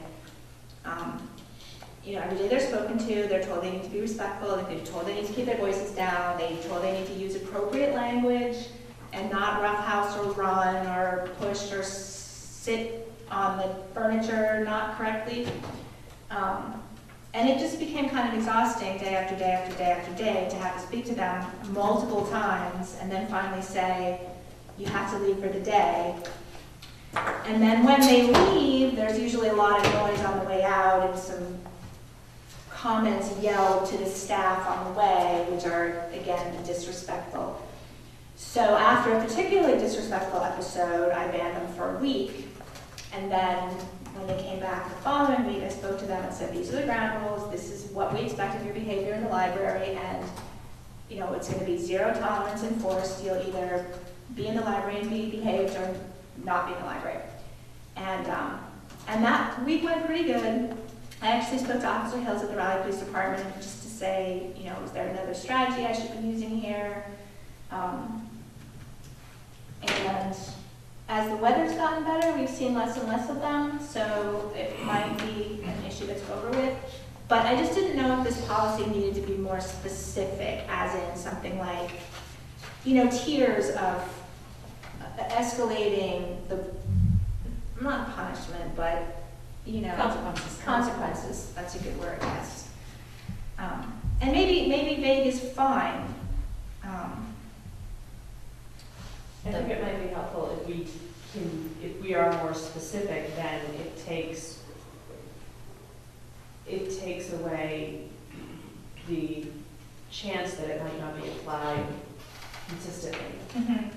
every day they're spoken to, they're told they need to be respectful, they're told they need to keep their voices down, they're told they need to use appropriate language and not roughhouse or run or push or sit on the furniture not correctly. And it just became kind of exhausting day after day after day after day to have to speak to them multiple times and then finally say, you have to leave for the day. And then when they leave, there's usually a lot of noise on the way out and some comments yelled to the staff on the way, which are, again, disrespectful. So after a particularly disrespectful episode, I banned them for a week. And then when they came back the following week, I spoke to them and said, these are the ground rules, this is what we expect of your behavior in the library, and it's going to be 0 tolerance enforced. You'll either be in the library and be behaved or not be in the library. And that week went pretty good. I actually spoke to Officer Hills at the Raleigh Police Department just to say, is there another strategy I should be using here? And as the weather's gotten better, we've seen less and less of them, so it might be an issue that's over with. But I just didn't know if this policy needed to be more specific, as in something like, tiers of escalating the, not punishment, but, consequences. That's a good word, yes. And maybe vague is fine. I think it might be helpful if we are more specific, then it takes away the chance that it might not be applied consistently. Mm-hmm.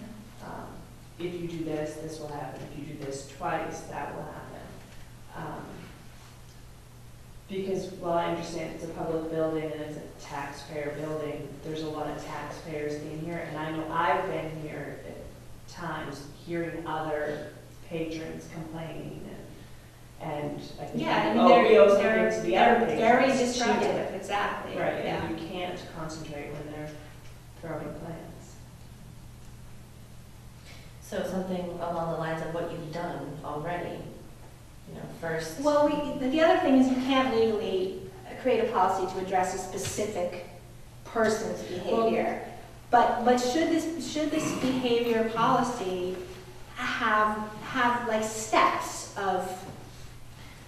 If you do this, this will happen. If you do this twice, that will happen. Because while I understand it's a public building and it's a taxpayer building, there's a lot of taxpayers in here, and I know I've been here at times hearing other patrons complaining, and I think, we owe something to the other patrons. Very disruptive, exactly. Right, yeah. and you can't concentrate when they're throwing plans. So something along the lines of what you've done already, first. Well, the other thing is you can't legally create a policy to address a specific person's behavior. But should this behavior policy have like steps of,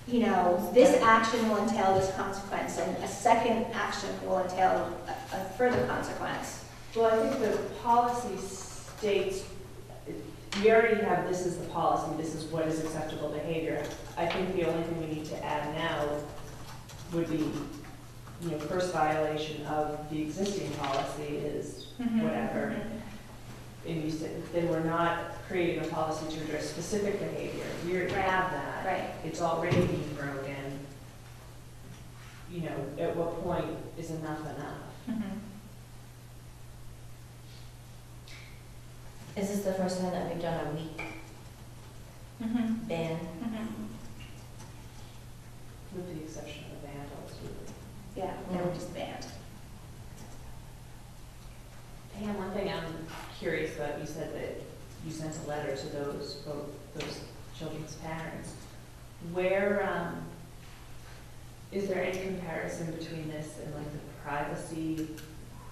this action will entail this consequence, and a second action will entail a further consequence? Well, I think the policy states, we already have, this is the policy, this is what is acceptable behavior. I think the only thing we need to add now would be, first violation of the existing policy is whatever. And you said, then we're not creating a policy to address specific behavior. We already have that. Right. It's already being broken. At what point is enough enough? Mm-hmm. Is this the first time that we've done a week Mm-hmm. ban? Mm-hmm. With the exception of vandals, really. Yeah, they were just banned. Pam, one thing I'm curious about, you said that you sent a letter to those children's parents. Where, is there any comparison between this and like the privacy,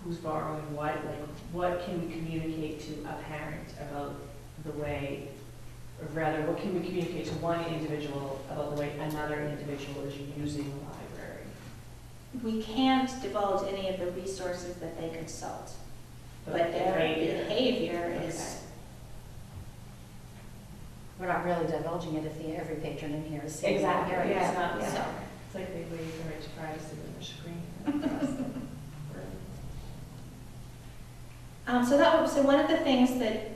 who's borrowing what, like what can we communicate to a parent about the way, or rather, what can we communicate to one individual about the way another individual is using the library? We can't divulge any of the resources that they consult, but their behavior is. We're not really divulging it if every patron in here is seeing Exactly. that. Yeah. It's not, Yeah. so, it's like they waive the right to privacy when they're screening. So one of the things that,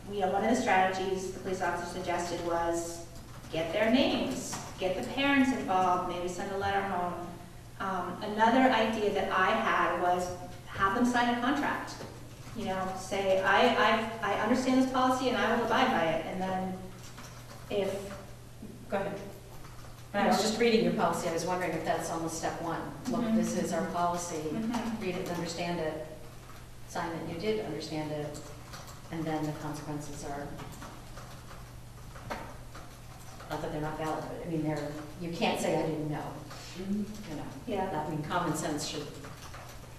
one of the strategies the police officer suggested was get their names, get the parents involved, maybe send a letter home. Another idea that I had was have them sign a contract. Say, I understand this policy and I will abide by it. And then Go ahead. When I was just reading your policy, I was wondering if that's almost step one. Look, this is our policy, read it and understand it. sign that you did understand it, and then the consequences are, not that they're not valid, but I mean, you can't say I didn't know, you know. Yeah. I mean, common sense should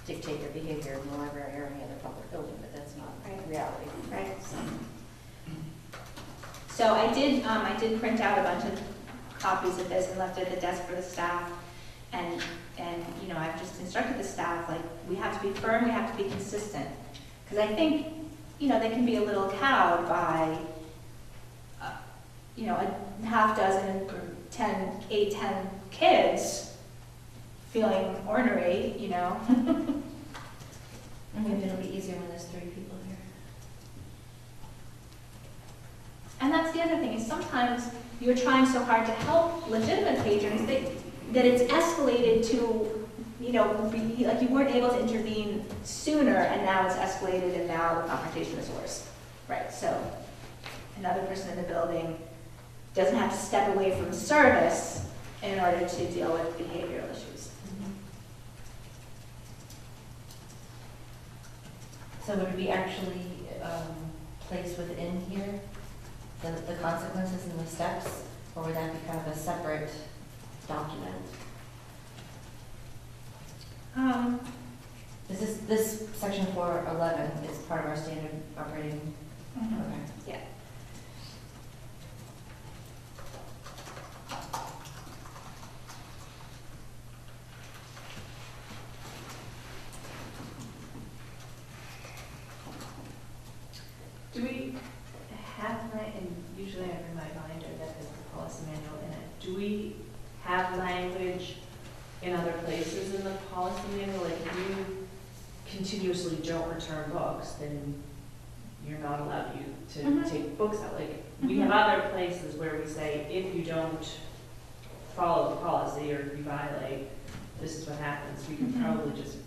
dictate your behavior in the library or any other public building, but that's not Right. reality. Right. So I did print out a bunch of copies of this and left it at the desk for the staff. And, you know, I've just instructed the staff, like, we have to be firm, we have to be consistent. Because I think, you know, they can be a little cowed by, you know, a half dozen or 10 kids feeling ornery, you know. Maybe it'll be easier when there's 3 people here. And that's the other thing, is sometimes you're trying so hard to help legitimate patrons that it's escalated to, you know, like you weren't able to intervene sooner, and now it's escalated, and now the confrontation is worse. Right, so another person in the building doesn't have to step away from service in order to deal with behavioral issues. So would it be actually placed within here, the consequences and the steps, or would that be kind of a separate document? This section 411 is part of our standard operating? Okay. Yeah. Do we have, and usually I bring my binder that has the policy manual in it, do we have language in other places in the policy manual? Like, if you continuously don't return books, then you're not allowed to take books out. Like, we have other places where we say, if you don't follow the policy or if you violate, this is what happens. We could probably just,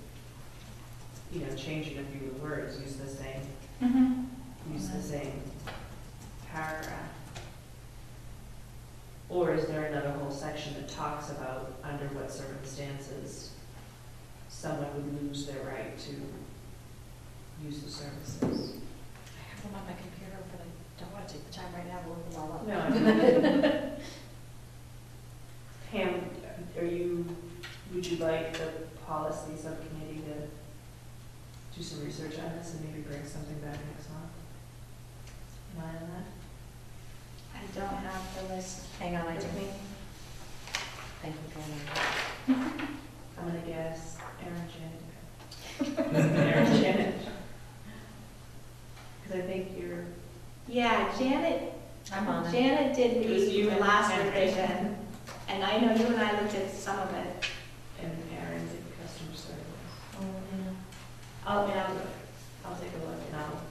you know, changing a few of the words, use the same paragraph. Or is there another whole section that talks about under what circumstances someone would lose their right to use the services? I have them on my computer, but I don't want to take the time right now to look them all up. No. Pam, would you like the policy subcommittee to do some research on this and maybe bring something back next month? Am I on that? I don't have the list. Hang on, I do. with me. Thank you, Karen. I'm gonna guess Aaron Janet. Aaron Janet. Because I think you're. Yeah, Janet I'm on it. Janet did It was you the and last Ken. revision, and I know you and I looked at some of it. And Aaron did customer service. Oh, yeah. I'll take a look and I'll.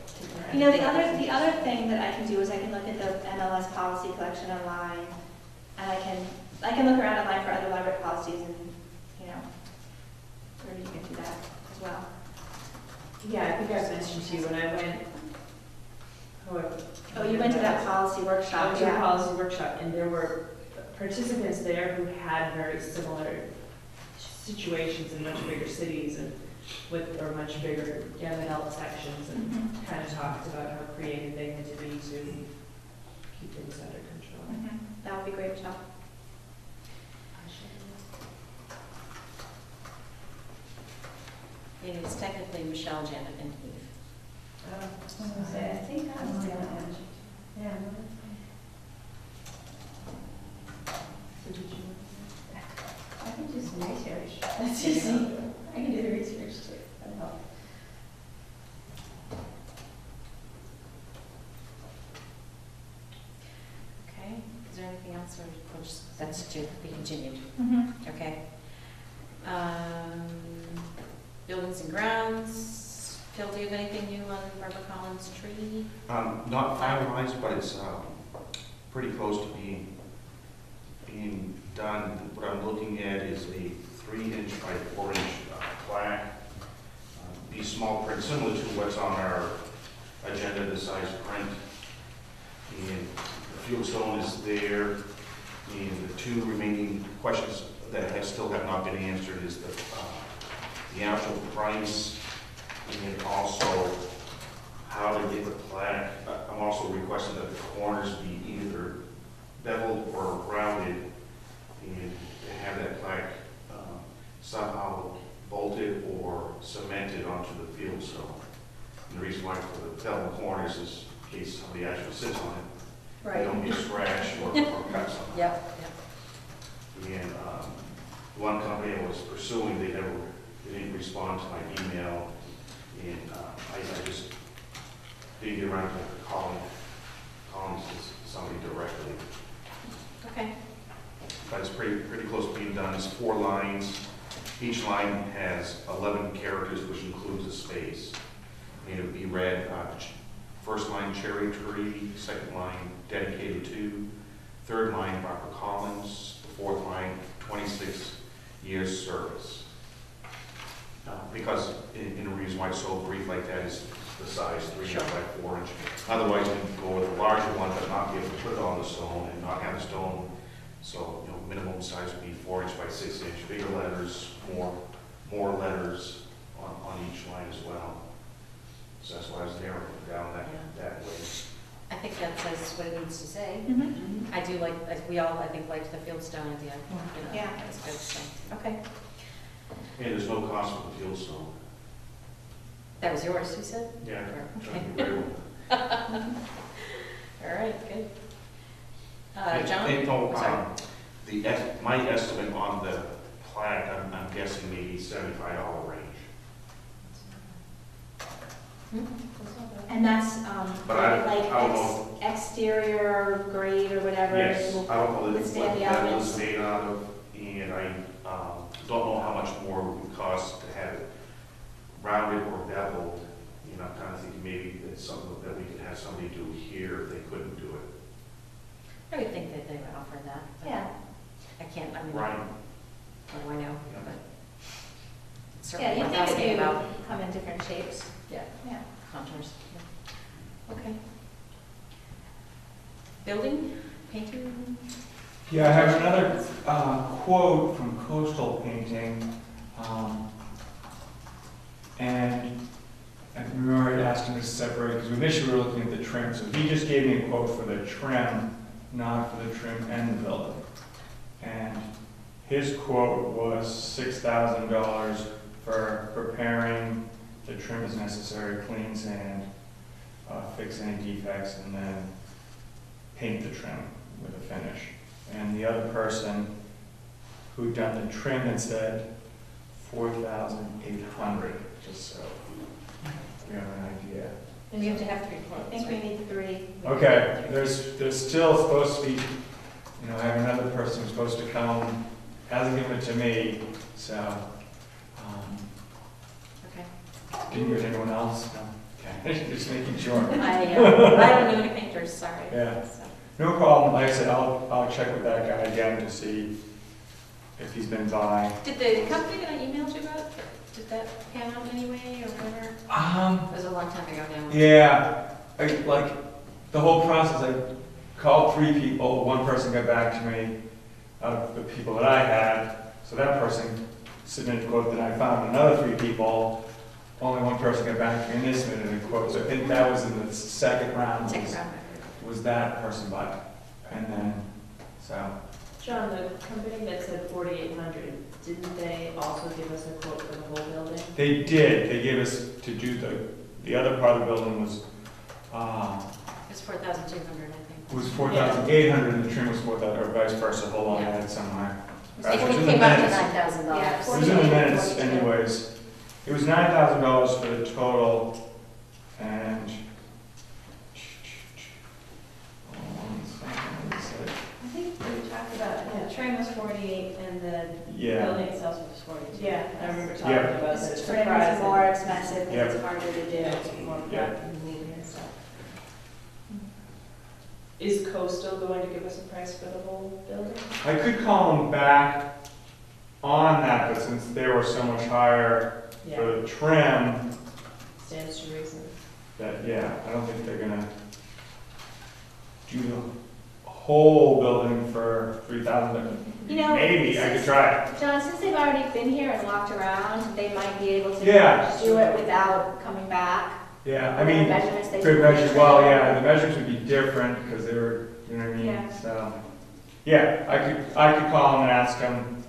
take her You know, out. the other thing that I can do is I can look at the MLS policy collection online, and I can look around online for other library policies, and, you know, or you can do that as well. Yeah, I think I mentioned to you when I went. Oh, you went to that policy I workshop, went to a yeah. policy workshop, and there were participants there who had very similar situations in much bigger cities and or much bigger young adult sections, and Mhm. kind of talked about how creative they had to be to keep things under control. Mhm. That would be great, Michelle. It is technically Michelle, Janet, and Eve. I think I was doing it. Yeah. So did you? I can do some research. That's just, I can do the research too. That'll help. Okay, is there anything else, or just, that's to be continued? Mhm. Okay. Buildings and grounds, Phil, do you have anything new on Barbara Collins' tree? Not finalized, but it's pretty close to being done. What I'm looking at is a 3-inch by 4-inch plaque. Be small print, similar to what's on our agenda, the size print. And the fieldstone is there. And the 2 remaining questions that still have not been answered is the the actual price, and also how to get the plaque. I'm also requesting that the corners be either beveled or rounded, and to have that plaque somehow bolted or cemented onto the field stone. And the reason why for the beveled corners is in case somebody actually sits on it, they don't get scratched or cut something. Yep, And one company I was pursuing, they didn't respond to my email, and I just didn't get around to calling somebody directly. okay. But it's pretty close to being done. It's 4 lines. Each line has 11 characters, which includes a space. And it would be read, first line, cherry tree, second line, dedicated to, third line, Dr. Collins, the fourth line, 26 years service. Because in a reason why it's so brief like that is the size, 3 Sure. inch by 4 inch. Otherwise, we can go with a larger one, but not be able to put it on the stone and not have the stone. So, minimum size would be 4 inch by 6 inch, bigger letters, more letters on each line as well. So that's why I was narrowing it down that way. I think that says what it needs to say. Mhm. I do like, we all, I think, liked the fieldstone idea. Yeah. That's good, so, okay. And there's no cost for the field stone. That was yours, you said? Yeah. Okay. Very well. All right, good. John? My estimate on the plaque, I'm guessing maybe $75 range. And that's, But I like don't know. exterior grade or whatever? Yes, will I don't know what withstand the that was elements? made out of, and I don't know how much more it would cost to have it rounded or beveled. I'm kind of thinking maybe it's something that we could have somebody do here if they couldn't do it. I would think that they would offer that. but Yeah, I can't, I mean, Right. what do I know? Yeah. But it's yeah, certainly you worth think asking it about. would come in different shapes, Yeah, yeah. contours. Yeah. Okay. Building, painting? Yeah, I have another quote from Coastal Painting. And I remember asking to separate, because initially we were looking at the trim. So he just gave me a quote for the trim, not for the trim and the building. And his quote was $6,000 for preparing the trim as necessary, clean sand, fix any defects, and then paint the trim with a finish. And the other person who'd done the trim had said $4,800, just so we have an idea. We have to have 3 I quotes, think we right? need 3. Okay, there's still supposed to be, I have another person who's supposed to come, hasn't given it to me, so, Okay. didn't give it to anyone else? No? Okay, just making sure. I don't know any painters, sorry. Yeah. So, No problem, like I said, I'll check with that guy again to see if he's been by. Did the company that I emailed you about, did that pan out anyway or whatever? It was a long time ago now. Yeah, like, the whole process, I called 3 people, one person got back to me out of the people that I had, so that person submitted a quote, then I found another 3 people, only one person got back to me and they submitted a quote, so I think that was in the second round. Second round. Was that person by, and then, so, John, the company that said 4,800, didn't they also give us a quote for the whole building? they did, they gave us to do the other part of the building was, It's 4,200, I think. was 4,800 and the trim was 4,000, or vice versa, hold on, I had it somewhere. It Actually, it's in the came out to minutes. $9,000. Yeah, It was in the minutes 42. anyways. It was $9,000 for the total, and. I think we talked about, the trim was 48 and the Yeah, building itself was 42. Yeah, I remember talking Yeah. about This this. trim is more expensive Yeah. because it's harder to do. More Yeah. prep and needing and stuff. Is Coastal going to give us a price for the whole building? I could call them back on that, but since they were so much higher Yeah, for the trim, stands to reason. that, yeah, I don't think they're gonna do the whole building for $3,000. You know, Maybe, I could since- try it. John, since they've already been here and walked around, they might be able to Yeah. do it without coming back. Yeah, I The mean, measurements they to took measure, yesterday. well, yeah, the measurements would be different because they were, you know what I mean? Yeah. So, yeah, I could call them and ask them,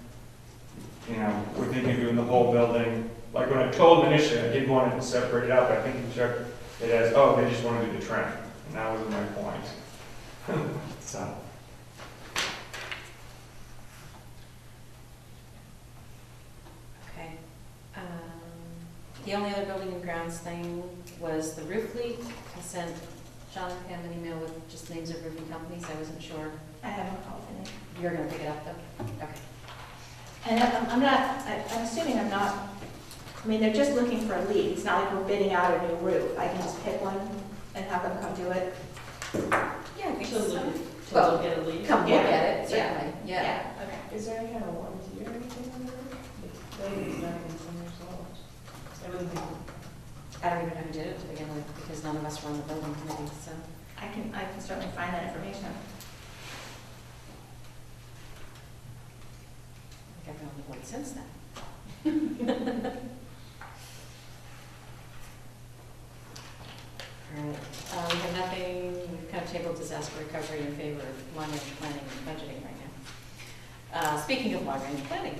you know, we're thinking of doing the whole building. Like when I told them initially, I did want it separated out, but I think he took it as, oh, they just want to do the trim. And that was my point. So, Okay. The only other building and grounds thing was the roof leak. I sent John and Pam an email with just names of roofing companies. I wasn't sure. I haven't called in. You're gonna pick it up though? Okay. And I'm assuming I'm not, I mean, they're just looking for a lead. It's not like we're bidding out a new roof. I can just pick one and have them come do it. Yeah, we To should look, Well, to look at a lead. come look Yeah. at it, Yeah. certainly, yeah. Okay. Is there any kind of warranty or anything on the roof? It's not even 10 years old. I wouldn't think. I don't even know who did it to begin with, because none of us were on the building committee, so. I can certainly find that information. I think I've known the board since then. All right, we have nothing, we've kind of tabled disaster recovery in favor of long-range planning and budgeting right now. Speaking of long-range planning,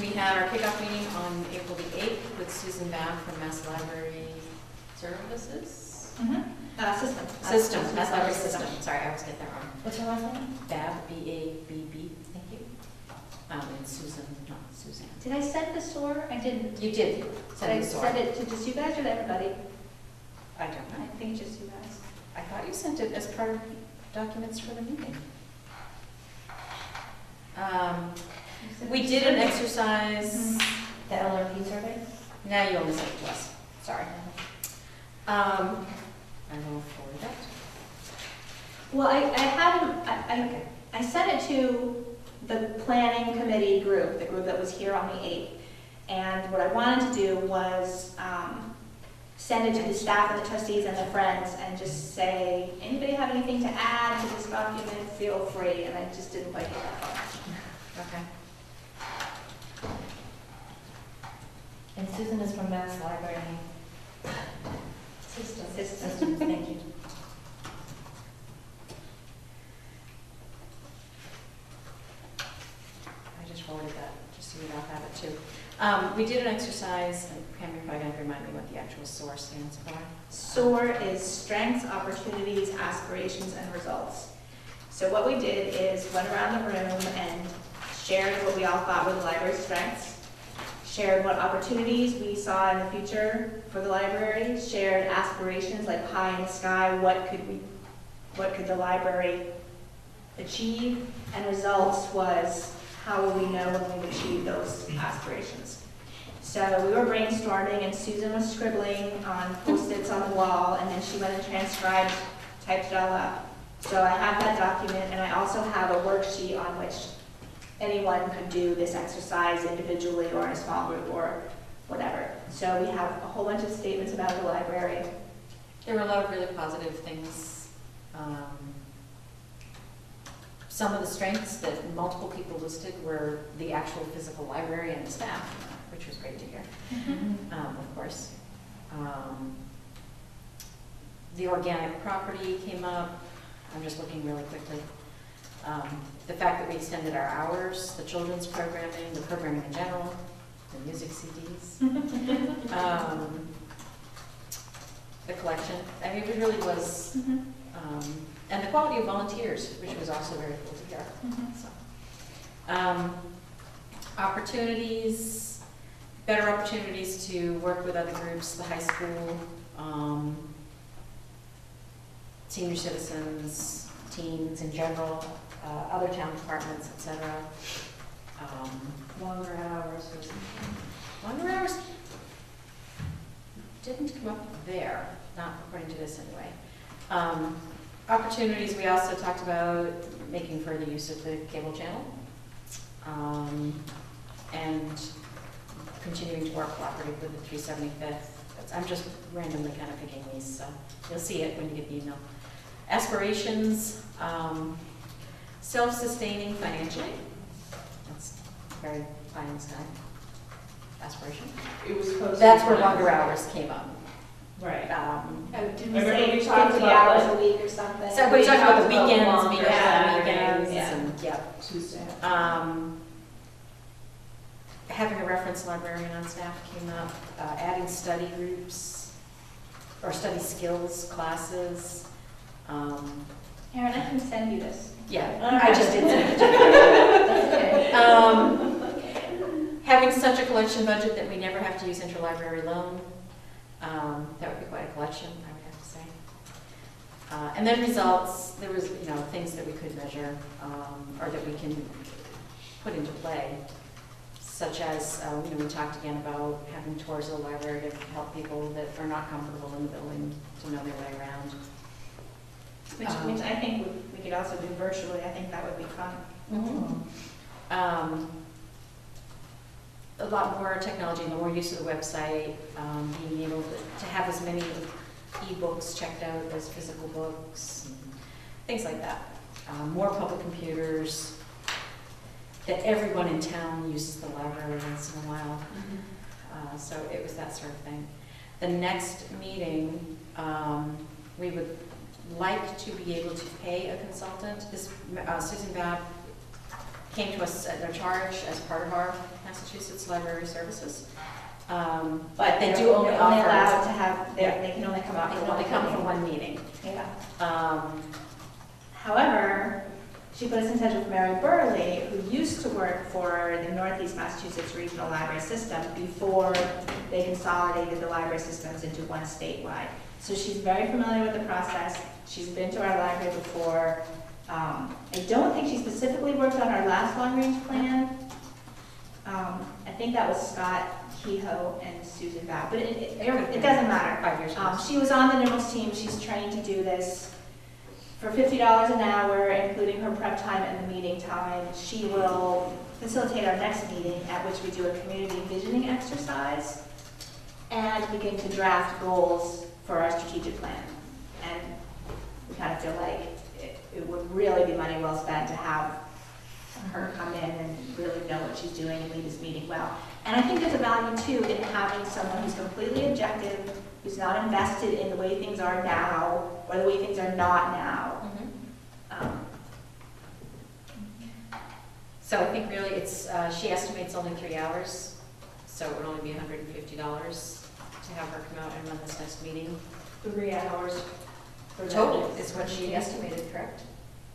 we had our kickoff meeting on April the 8th with Susan Babb from Mass Library Services. System. Mass Library System, sorry, I always get that wrong. What's her last name? Babb, B-A-B-B, thank you. And Susan, not Suzanne. Did I send the SOAR? I didn't. You did Did send I the send SOAR. it to just you guys or to everybody? I don't I know. think just you guys. I thought you sent it as part of documents for the meeting. We did an exercise. The LRP survey? Now you only sent it to us. Sorry. I will forward that. Well, I sent it to the planning committee group, the group that was here on the 8th. And what I wanted to do was send it to the staff and the trustees and the friends and just say, anybody have anything to add to this document, feel free. And I just didn't quite get that far. Okay. And Susan is from Mass Library. System. Thank you. I just forwarded that, just so you all have it too. We did an exercise, and Pam, you're probably going to remind me what the actual SOAR stands for. SOAR is strengths, opportunities, aspirations, and results. So what we did is went around the room and shared what we all thought were the library's strengths, shared what opportunities we saw in the future for the library, shared aspirations like pie in the sky, what could the library achieve, and results was how will we know when we've achieved those aspirations. So we were brainstorming and Susan was scribbling on Post-its on the wall, and then she went and transcribed, typed it all up. So I have that document, and I also have a worksheet on which anyone could do this exercise individually or in a small group or whatever. So we have a whole bunch of statements about the library. There were a lot of really positive things. Some of the strengths that multiple people listed were the actual physical library and the staff, which was great to hear, of course. The organic property came up. I'm just looking really quickly. The fact that we extended our hours, the children's programming, the programming in general, the music CDs, the collection. I mean, it really was, and the quality of volunteers, which was also very cool to hear. So, opportunities, better opportunities to work with other groups, the high school, senior citizens, teens in general, other town departments, etc. Longer hours or something. Longer hours didn't come up there, not according to this anyway. Opportunities, we also talked about making further use of the cable channel, and continuing to work cooperative with the 375th. I'm just randomly kind of picking these, so you'll see it when you get the email. Aspirations, self-sustaining financially. That's very pie in the sky. Aspiration. It was supposed to. That's be where done. longer hours came up. Right. Did we I remember say we talked 50 about, hours like- a week or something? So we talked about the talked about weekends, longer being on Saturdays, weekends, yeah. and, yep. Tuesday. Having a reference librarian on staff came up, adding study groups, or study skills classes. Erin, I can send you this. Yeah, I just did send it to you. That's okay. Having such a collection budget that we never have to use interlibrary loan. That would be quite a collection, I would have to say. And then results, there was, things that we could measure, or that we can put into play, such as, we talked again about having tours of the library to help people that are not comfortable in the building to know their way around. Which I think we could also do virtually. I think that would be fun. A lot more technology, the more use of the website, being able to have as many e-books checked out as physical books, things like that. More public computers, that everyone in town uses the library once in a while. So it was that sort of thing. The next meeting, we would like to be able to pay a consultant. Susan Babb came to us at their charge as part of our Massachusetts Library Services. But they do only offer. Allowed to have, they can only come out They for can only come for one one meeting. Yeah. However, she put us in touch with Mary Burley, who used to work for the Northeast Massachusetts Regional Library System before they consolidated the library systems into one statewide. So she's very familiar with the process. She's been to our library before. I don't think she specifically worked on our last long-range plan. I think that was Scott Kehoe and Susan Babb, but it doesn't matter. 5 years ago. She was on the NIMLS team. She's trained to do this for $50 an hour, including her prep time and the meeting time. She will facilitate our next meeting, at which we do a community visioning exercise and begin to draft goals for our strategic plan. And we kind of feel like it would really be money well spent to have her come in and really know what she's doing and lead this meeting well. And I think there's a value too in having someone who's completely objective, who's not invested in the way things are now or the way things are not now. So I think really it's, she estimates only 3 hours, so it would only be $150 to have her come out and run this next meeting. 3 hours for Total that. is what she estimated, correct?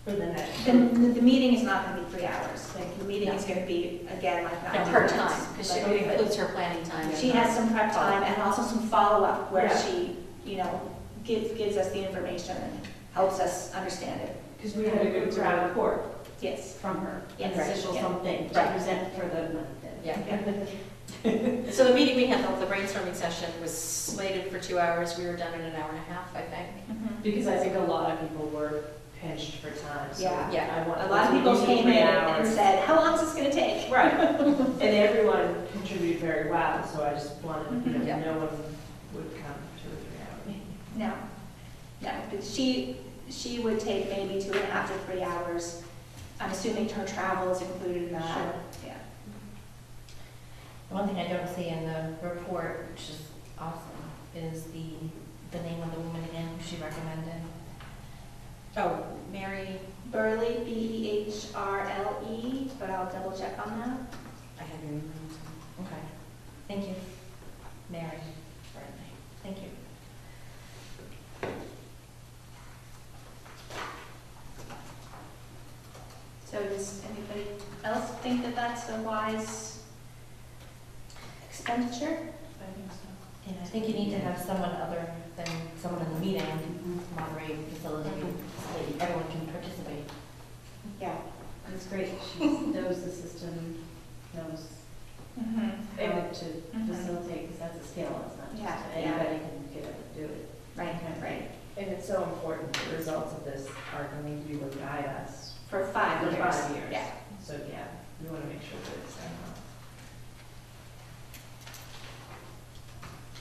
For the next. The meeting is not going to be 3 hours. Like, the meeting is going to be, again, like 90 Her minutes. time, because it Like, includes her planning time. she has some prep time and also some follow-up where Yeah. she, gives us the information and helps us understand it. Because we had a good round report Yes. from her, Yes, an official yeah. something to Right. present for the month. Yeah. So the meeting we had, the brainstorming session, was slated for 2 hours. We were done in an hour and a half, I think. Because I think a lot of people were pinched for time, so. Yeah. I want. A lot of people using came 3 in hours. and said, how long is this going to take? Right, and everyone contributed very well, so I just wanted, Yeah. no one would come to a 3 hour meeting. No, but she would take maybe 2.5 to 3 hours. I'm assuming her travel is included in that. Sure. Yeah. The one thing I don't see in the report, which is awesome, is the name of the woman again who she recommended. Oh, Mary, Burley, Behrle, but I'll double check on that. I have your email. Okay. Thank you. Mary. Bradley. Thank you. So does anybody else think that that's a wise expenditure? I think so. And I think you need to have someone other than someone in the meeting moderate, facilitate, so that everyone can participate. Yeah. It's great, she knows the system, knows Mm-hmm. how to facilitate, because that's a skill, it's not Yeah, just yeah. anybody can get up and do it. Right, right. And it's so important, the results of this are going to be what guide us For 5 for years. 5 years. Yeah. So, yeah, we want to make sure that it's,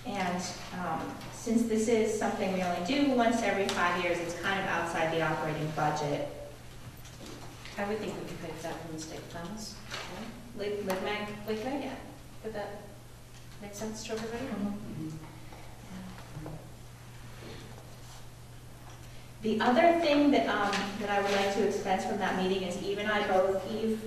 And since this is something we only do once every 5 years, it's kind of outside the operating budget. I would think we could pick that from the state funds. Live Mag, Yeah. Would that make sense to everybody? The other thing that, that I would like to expense from that meeting is Eve and I both, Eve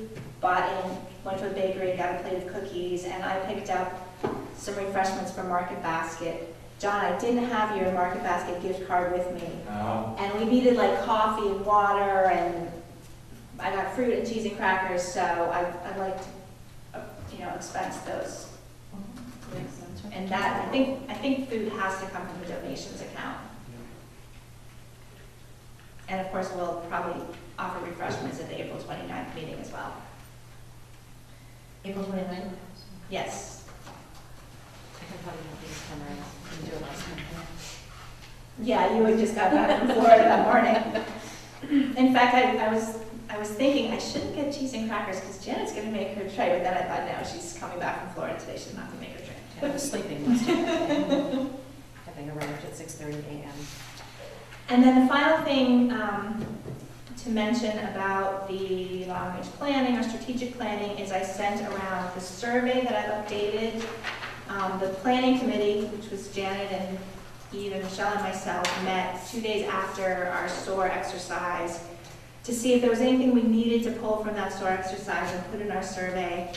went to a bakery, got a plate of cookies, and I picked up some refreshments from Market Basket. John, I didn't have your Market Basket gift card with me. No. And we needed like coffee and water, and I got fruit and cheese and crackers, so I'd like to, expense those. Makes sense. And that, I think food has to come from the donations account. And of course, we'll probably offer refreshments at the April 29th meeting as well. April 29th? Yes. I can probably have these cameras and do it last time. Yeah, you had just got back from Florida that morning. In fact, I was thinking I shouldn't get cheese and crackers because Janet's going to make her tray, but then I thought, no, she's coming back from Florida today, she's not going to make her tray. I was sleeping yesterday. Having arrived at 6:30 a.m. And then the final thing to mention about the long-range planning or strategic planning is I sent around the survey that I've updated. The planning committee, which was Janet and Eve and Michelle and myself, met 2 days after our SOAR exercise to see if there was anything we needed to pull from that SOAR exercise and put in our survey.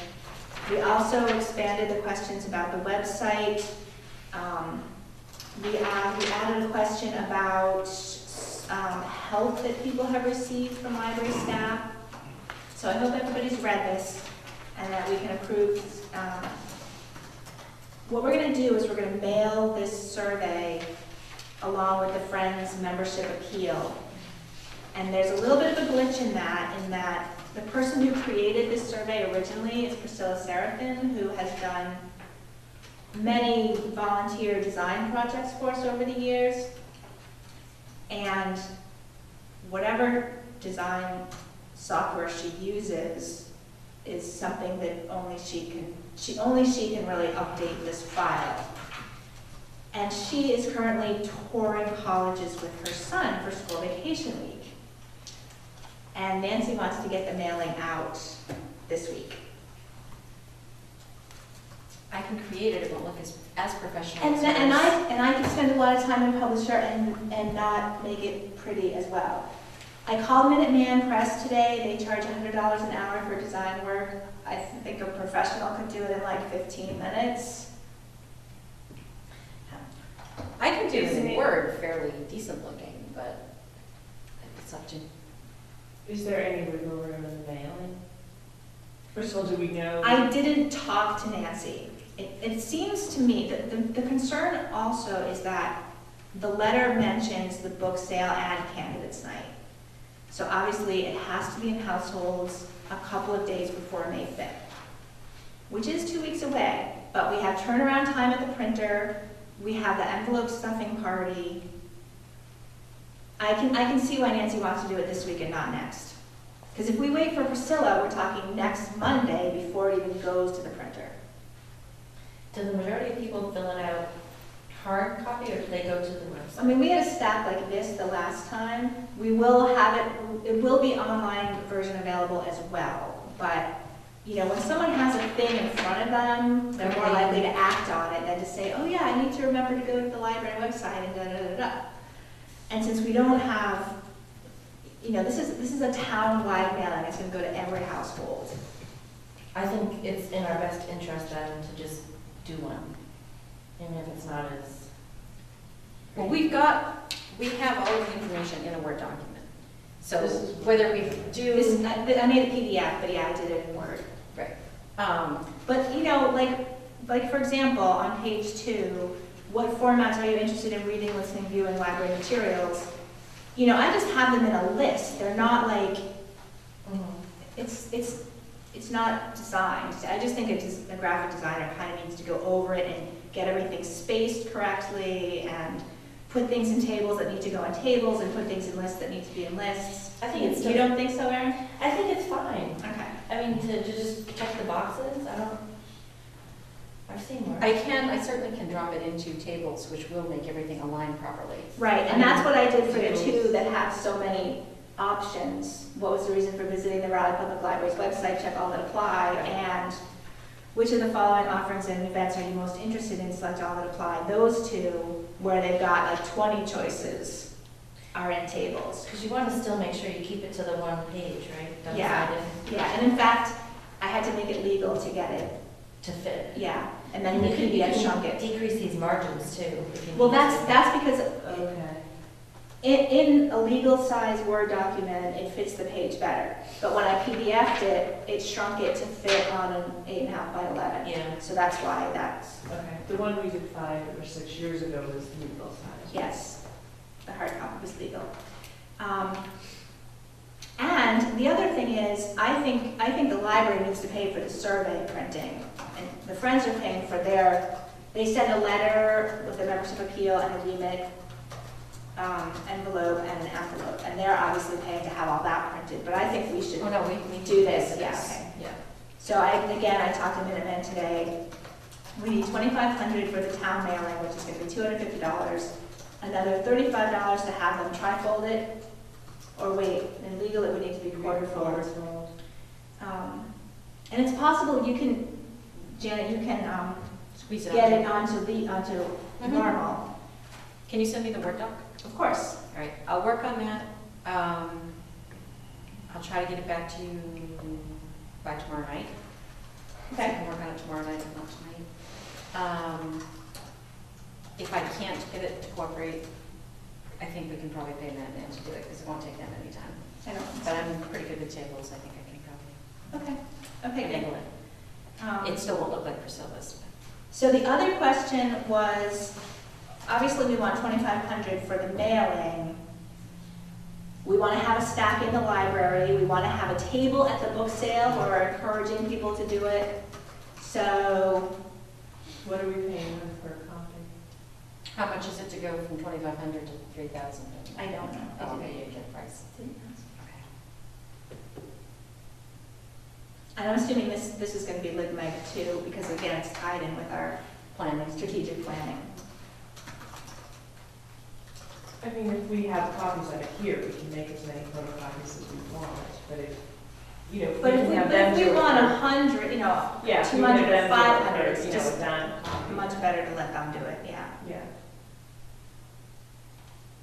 We also expanded the questions about the website. We added a question about help that people have received from library staff. So I hope everybody's read this and that we can approve. What we're going to do is we're going to mail this survey along with the Friends membership appeal. And there's a little bit of a glitch in that the person who created this survey originally is Priscilla Seraphin, who has done many volunteer design projects for us over the years. And whatever design software she uses is something that only she can really update this file. And she is currently touring colleges with her son for school vacation week. And Nancy wants to get the mailing out this week. I can create it, it won't look as professional. And, as and yours. I can spend a lot of time in Publisher and not make it pretty as well. I called Minuteman Press today. They charge $100 an hour for design work. I think a professional could do it in like 15 minutes. I can do it Isn't in it- Word fairly decent looking, but it's up to, Is there any wiggle room in the mailing? First of all, do we know? I didn't talk to Nancy. It seems to me that the concern also is that the letter mentions the book sale and candidates night. So obviously it has to be in households a couple of days before May 5th, which is 2 weeks away. But we have turnaround time at the printer. We have the envelope stuffing party. I can see why Nancy wants to do it this week and not next. Because if we wait for Priscilla, we're talking next Monday before it even goes to the printer. Do the majority of people fill it out hard copy, or do they go to the website? I mean, we had a stack like this the last time. We will have it will be online version available as well. But, when someone has a thing in front of them, they're more likely to act on it than to say, oh yeah, I need to remember to go to the library website and da-da-da-da. And since we don't have, this is a town-wide mailing. It's going to go to every household. I think it's in our best interest then to just do one, even if it's not as. well, we have all of the information in a Word document. So This is- whether we do. I made a PDF, but yeah, I did it in Word. Right. But, like for example, on page 2, what formats are you interested in reading, listening, viewing library materials? I just have them in a list. They're not like, it's not designed. I just think a graphic designer kind of needs to go over it and get everything spaced correctly and put things in tables that need to go on tables and put things in lists that need to be in lists. I think it's You don't think so, Erin? I think it's fine. Okay. I mean, to just check the boxes, I don't. I've seen more. I certainly can drop it into tables, which will make everything align properly. Right, and that's what I did for the two that have so many options. What was the reason for visiting the Raleigh Public Library's website, check all that apply, and which of the following offerings and events are you most interested in, select all that apply. Those two, where they've got like 20 choices, are in tables. Because you want to still make sure you keep it to the one page, right? Don't Yeah. slide in Yeah, and in fact, I had to make it legal to get it, to fit. yeah, and then And you can shrunk can it. decrease these margins too. if you Well, need to. that's because Okay. in a legal size Word document, it fits the page better. But when I PDF'd it, it shrunk it to fit on an 8.5 by 11. Yeah. So that's why that's, Okay, the one we did 5 or 6 years ago was legal size. yes, the hard copy was legal. And the other thing is, I think the library needs to pay for the survey printing. And the Friends are paying for they send a letter with a membership appeal and a remit envelope and an envelope. And they're obviously paying to have all that printed, but I think we should Oh, no, we do this, for yeah, okay. Yeah. So I talked to Minutemen today. We need $2,500 for the town mailing, which is gonna be $250. Another $35 to have them trifold it, or wait, in legal it would need to be quarter fold. And it's possible you can, Janet, you can Squeeze it get out. it onto Mhm. normal. Can you send me the Word doc? Of course. All right, I'll work on that. I'll try to get it back to you by tomorrow night. I can work on it tomorrow night, if not tonight. If I can't get it to cooperate, I think we can probably pay Matt to do it, because it won't take that many time. I don't. But I'm pretty good with tables, I think I can probably Okay. Okay. handle it. Good. It still won't look like Priscilla's. So the other question was, obviously we want $2,500 for the mailing. We want to have a stack in the library. We want to have a table at the book sale. We're encouraging people to do it. So, What are we paying them for comping? How much is it to go from 2,500 to 3,000? I don't know. Oh, okay, you get a price. Okay. And I'm assuming this is going to be Lig-Meg too, because again, it's tied in with our Planning. strategic planning. I mean, if we have copies of it here, we can make as many photocopies as we want, but if, you know, But we if can we, have but them if we do it want for- 100, Yeah, 200 or 500, it's it's just just done. much better to let them do it, yeah. Yeah.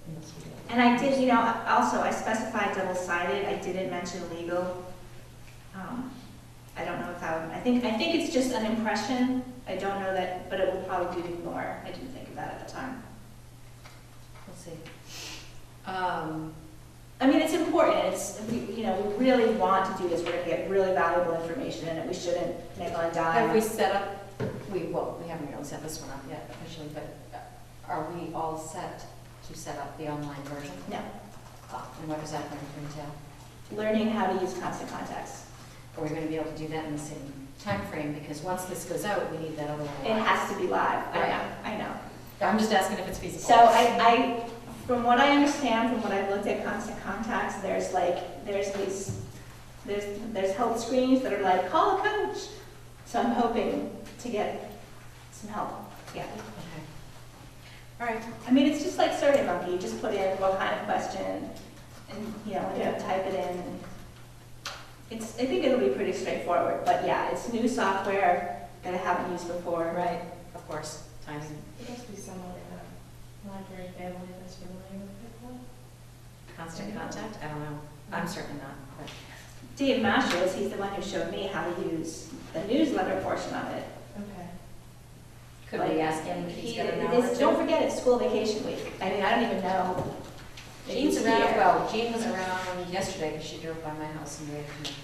Unless we don't. And I did, also I specified double-sided, I didn't mention legal. I don't know if that would, I think it's just an impression, I don't know that, but it will probably do more, I didn't think of that at the time. We'll see. I mean, it's important, we really want to do this, we're gonna get really valuable information in it, we shouldn't nickel and Have we dime. set up, we haven't really set this one up yet officially, but are we all set to set up the online version? No, And what does that going to entail? learning how to use constant contacts. Are we going to be able to do that in the same time frame? Because once this goes out, we need that other one. It has to be live, Right. I know. I'm just asking if it's feasible. So from what I understand, from what I've looked at constant contacts, there's help screens that are like, call a coach. So I'm hoping to get some help, yeah. Okay. All right. I mean, it's just like SurveyMonkey, you just put in what kind of question, and, type it in. I think it'll be pretty straightforward, but yeah, it's new software that I haven't used before. Right, of course, timing. There must be someone in the library family that's familiar with it. Constant contact? I don't know. I'm certainly not, but Dave Mashers, he's the one who showed me how to use the newsletter portion of it. Okay. could we ask him if he's got an hour or Don't two? forget, it's school vacation week. I mean, I don't even know. if Jean's he's around, here. well, Jean was around yesterday because she drove by my house and waved to me.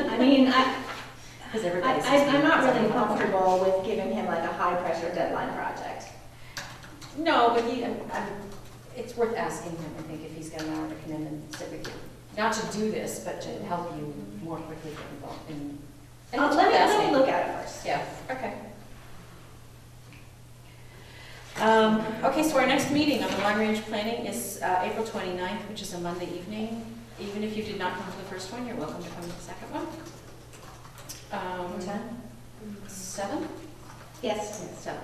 I mean, Because everybody sees me I'm not because really I'm on the phone. comfortable with giving him like a high-pressure deadline project. No, but it's worth asking him, I think, if he's got an hour to come in and sit with you. Not to do this, but to help you more quickly get involved in. And it's Let worth me asking. look at it first. Yeah, okay. Okay, so our next meeting on the long-range planning is April 29th, which is a Monday evening. Even if you did not come to the first one, you're welcome to come to the second one. What time? 7? Yes. 7.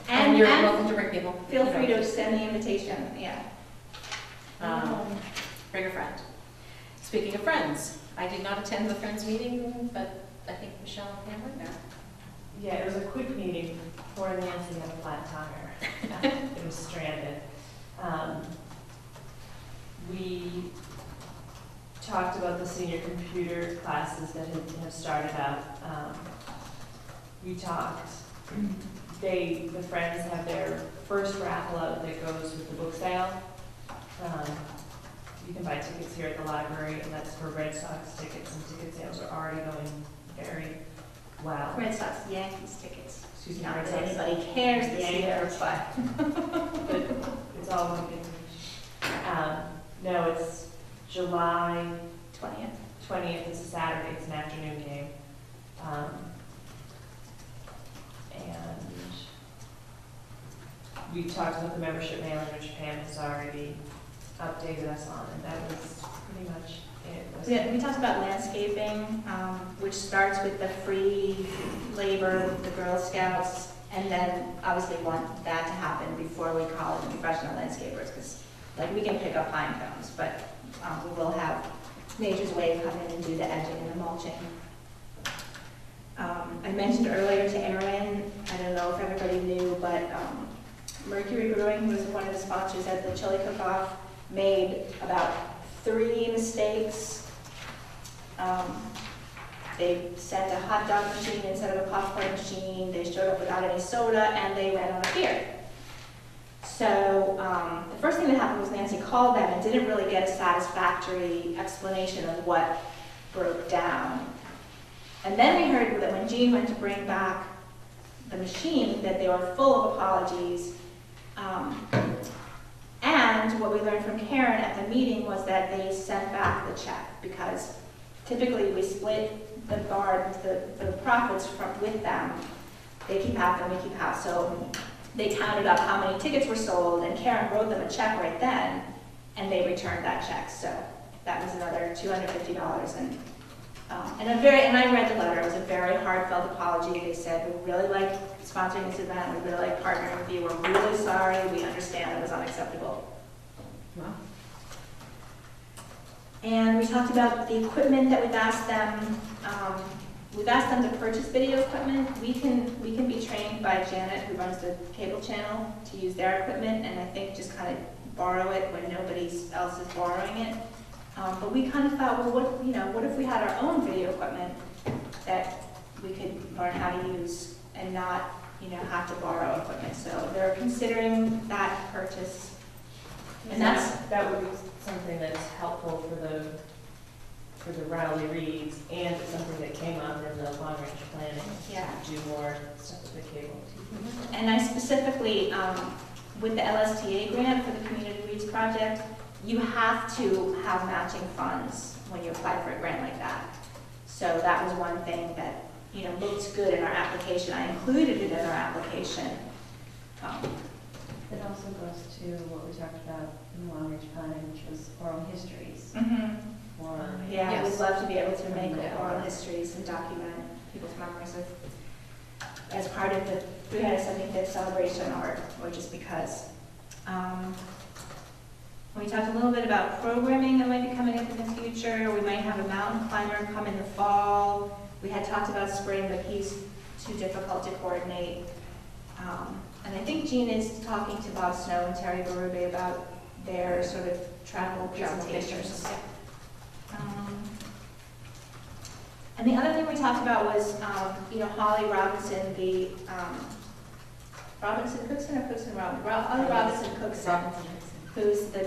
And You're welcome to bring people. feel free to send the invitation, yeah. Bring a friend. Speaking of friends, I did not attend the Friends meeting, but I think Michelle and Pam were there. Yeah, it was a quick meeting. Poor Nancy had a flat tire. It was stranded. We talked about the senior computer classes that have started up. We talked, the friends have their first raffle out that goes with the book sale. You can buy tickets here at the library, and that's for Red Sox tickets, and ticket sales are already going very well. Red Sox Yankees tickets. Excuse me, Not Red that Sox. anybody cares this Yeah, year, but. But it's all one good. No, it's July 20th, it's a Saturday, it's an afternoon game. And we talked about the membership mailing, which Pam has already updated us on, and that was pretty much it. We talked about landscaping, which starts with the free labor with the Girl Scouts, and then obviously want that to happen before we call it professional landscapers, because like we can pick up pine cones, but we will have Nature's Way come in and do the edging and the mulching. I mentioned earlier to Erin, I don't know if everybody knew, but Mercury Brewing, who was one of the sponsors at the chili cook-off, made about 3 mistakes. They sent a hot dog machine instead of a popcorn machine, they showed up without any soda, and they ran out of beer. So the first thing that happened was Nancy called them and didn't really get a satisfactory explanation of what broke down. And then we heard that when Jean went to bring back the machine, that they were full of apologies. And what we learned from Karen at the meeting was that they sent back the check, because typically we split the profits with them. They keep half and we keep half. So they counted up how many tickets were sold, and Karen wrote them a check right then, and they returned that check. So that was another $250. And I read the letter. It was a very heartfelt apology. They said, we really like sponsoring this event. We really like partnering with you. We're really sorry. We understand it was unacceptable. Wow. And we talked about the equipment that we've asked them. We've asked them to purchase video equipment. We can be trained by Janet, who runs the cable channel, to use their equipment, and I think just kind of borrow it when nobody else is borrowing it. But we kind of thought, well, what if we had our own video equipment that we could learn how to use and not, have to borrow equipment? So they're considering that purchase, and that would be something that's helpful for the Rowley Reads, and it's something that came up in the long range planning. Yeah. To do more stuff with the cable. And I specifically, with the LSTA grant for the Community Reads project, you have to have matching funds when you apply for a grant like that. So that was one thing that, looked good in our application. I included it in our application. It also goes to what we talked about in long range planning, which was oral histories. Yeah, Yes. we'd love to be able to make Yeah. oral histories and document people's memories as part of the 375th celebration, or just because. We talked a little bit about programming that might be coming up in the future. We might have a mountain climber come in the fall. We had talked about spring, but he's too difficult to coordinate. And I think Jean is talking to Bob Snow and Terry Berube about their sort of travel presentations. And the other thing we talked about was, Holly Robinson, Robinson Cookson or Cookson Robinson? Holly Robinson Cookson, who's the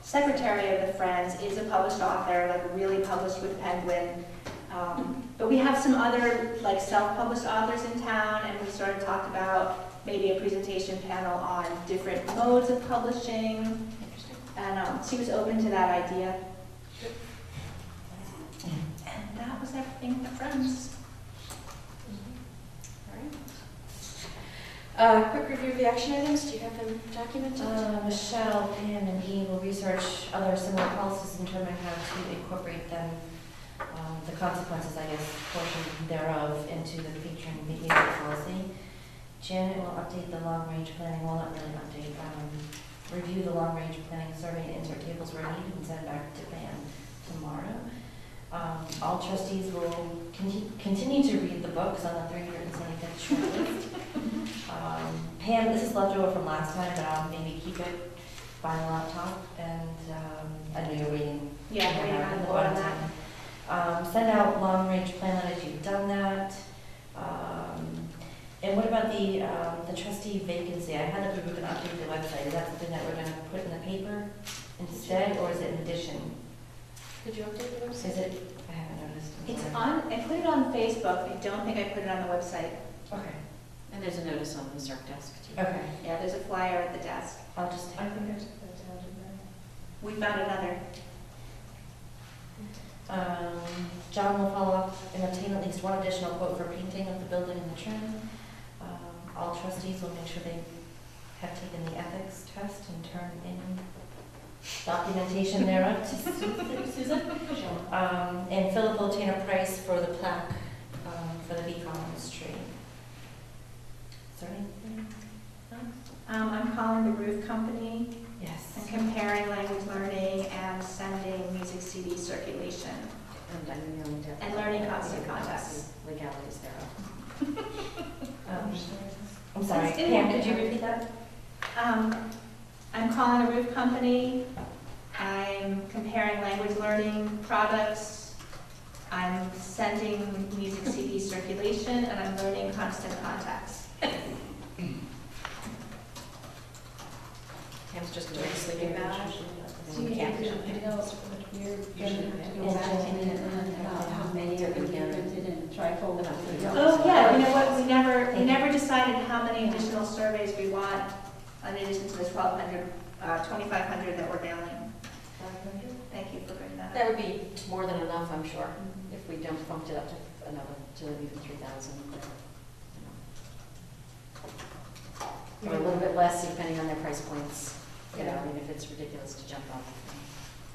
secretary of the Friends, is a published author, really published with Penguin. But we have some other self-published authors in town, and we sort of talked about maybe a presentation panel on different modes of publishing. And she was open to that idea. And that was everything for Friends. All right. Quick review of the action items. Do you have them documented? Michelle, Pam, and Dean will research other similar policies and determine how to incorporate them. The consequences, I guess, portion thereof into the patron behavior policy. Janet will update the long-range planning, well, not really update, review the long-range planning survey and insert tables where needed and send back to Pam tomorrow. All trustees will continue to read the books on the 375th shortlist. Pam, this is left over from last time, but I'll maybe keep it by the laptop, and I know you're waiting. Yeah, waiting on the board on that. Send out long-range plan letters, you've done that. And what about the trustee vacancy? I had a group update the website. Is that something that we're gonna put in the paper instead, or is it in addition? Could you update the website? Is it, I haven't noticed. I'm It's sorry. on, I put it on Facebook, I don't think I put it on the website. Okay, And there's a notice on the circ desk too. okay. Yeah, there's a flyer at the desk. I'll just I take think I took that down, didn't We found another. John will follow up and obtain at least one additional quote for painting of the building and the trim. All trustees will make sure they have taken the ethics test and turn in documentation thereof to Susan. And Philip will obtain a price for the plaque for the beacon on the street. Is there anything else? I'm calling the roof company Yes. and comparing language learning and sending music CD circulation. And learning constant contacts. Legalities thereof. I'm sorry, It's in Pam, there. could you repeat that? I'm calling the roof company. I'm comparing language learning products. I'm sending music CD circulation, and I'm learning constant contacts. Pam's just doing a sleeping bag. Do you have to, you're gonna have to go back and about how many are gonna be printed in trifold? Oh, yeah, you know what, we never decided how many additional surveys we want in addition to the 2,500 that we're mailing. Thank you for bringing that That up. would be more than enough, I'm sure, if we don't bumped it up to another, to even 3,000. Or a little bit less depending on their price points. You know, I mean, if it's ridiculous to jump up,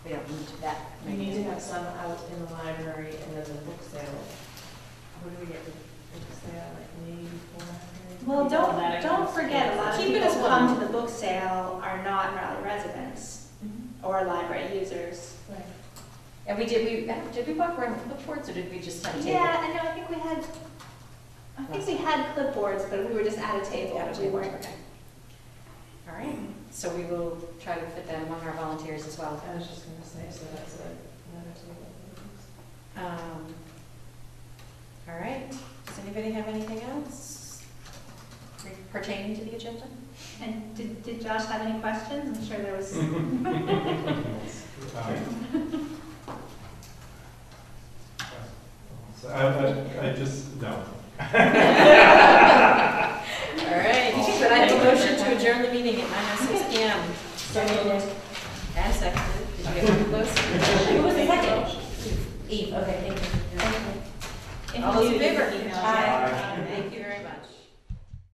we don't need that. we? We need to have some out in the library and then the book sale. What do we get for the book sale, like maybe 400? Well, don't forget, a lot of Keep it people as who one. come to the book sale are not Raleigh residents or library users. Right. And did we walk around with clipboards, or did we just have a table? Yeah, I know, I think we had clipboards, but we were just at a table. At a We table, weren't. okay. All right, so we will try to fit that among our volunteers as well. I was just gonna say, so that's another table. All right, does anybody have anything else pertaining to the agenda? And did Josh have any questions? I'm sure there was. I just, no. All right, could I have a motion to adjourn the meeting at 9:06 p.m.? And seconded. Did you get one close? Who was the second? Eve, okay, thank you. If All those in you do, favor? email. Aye. Thank you very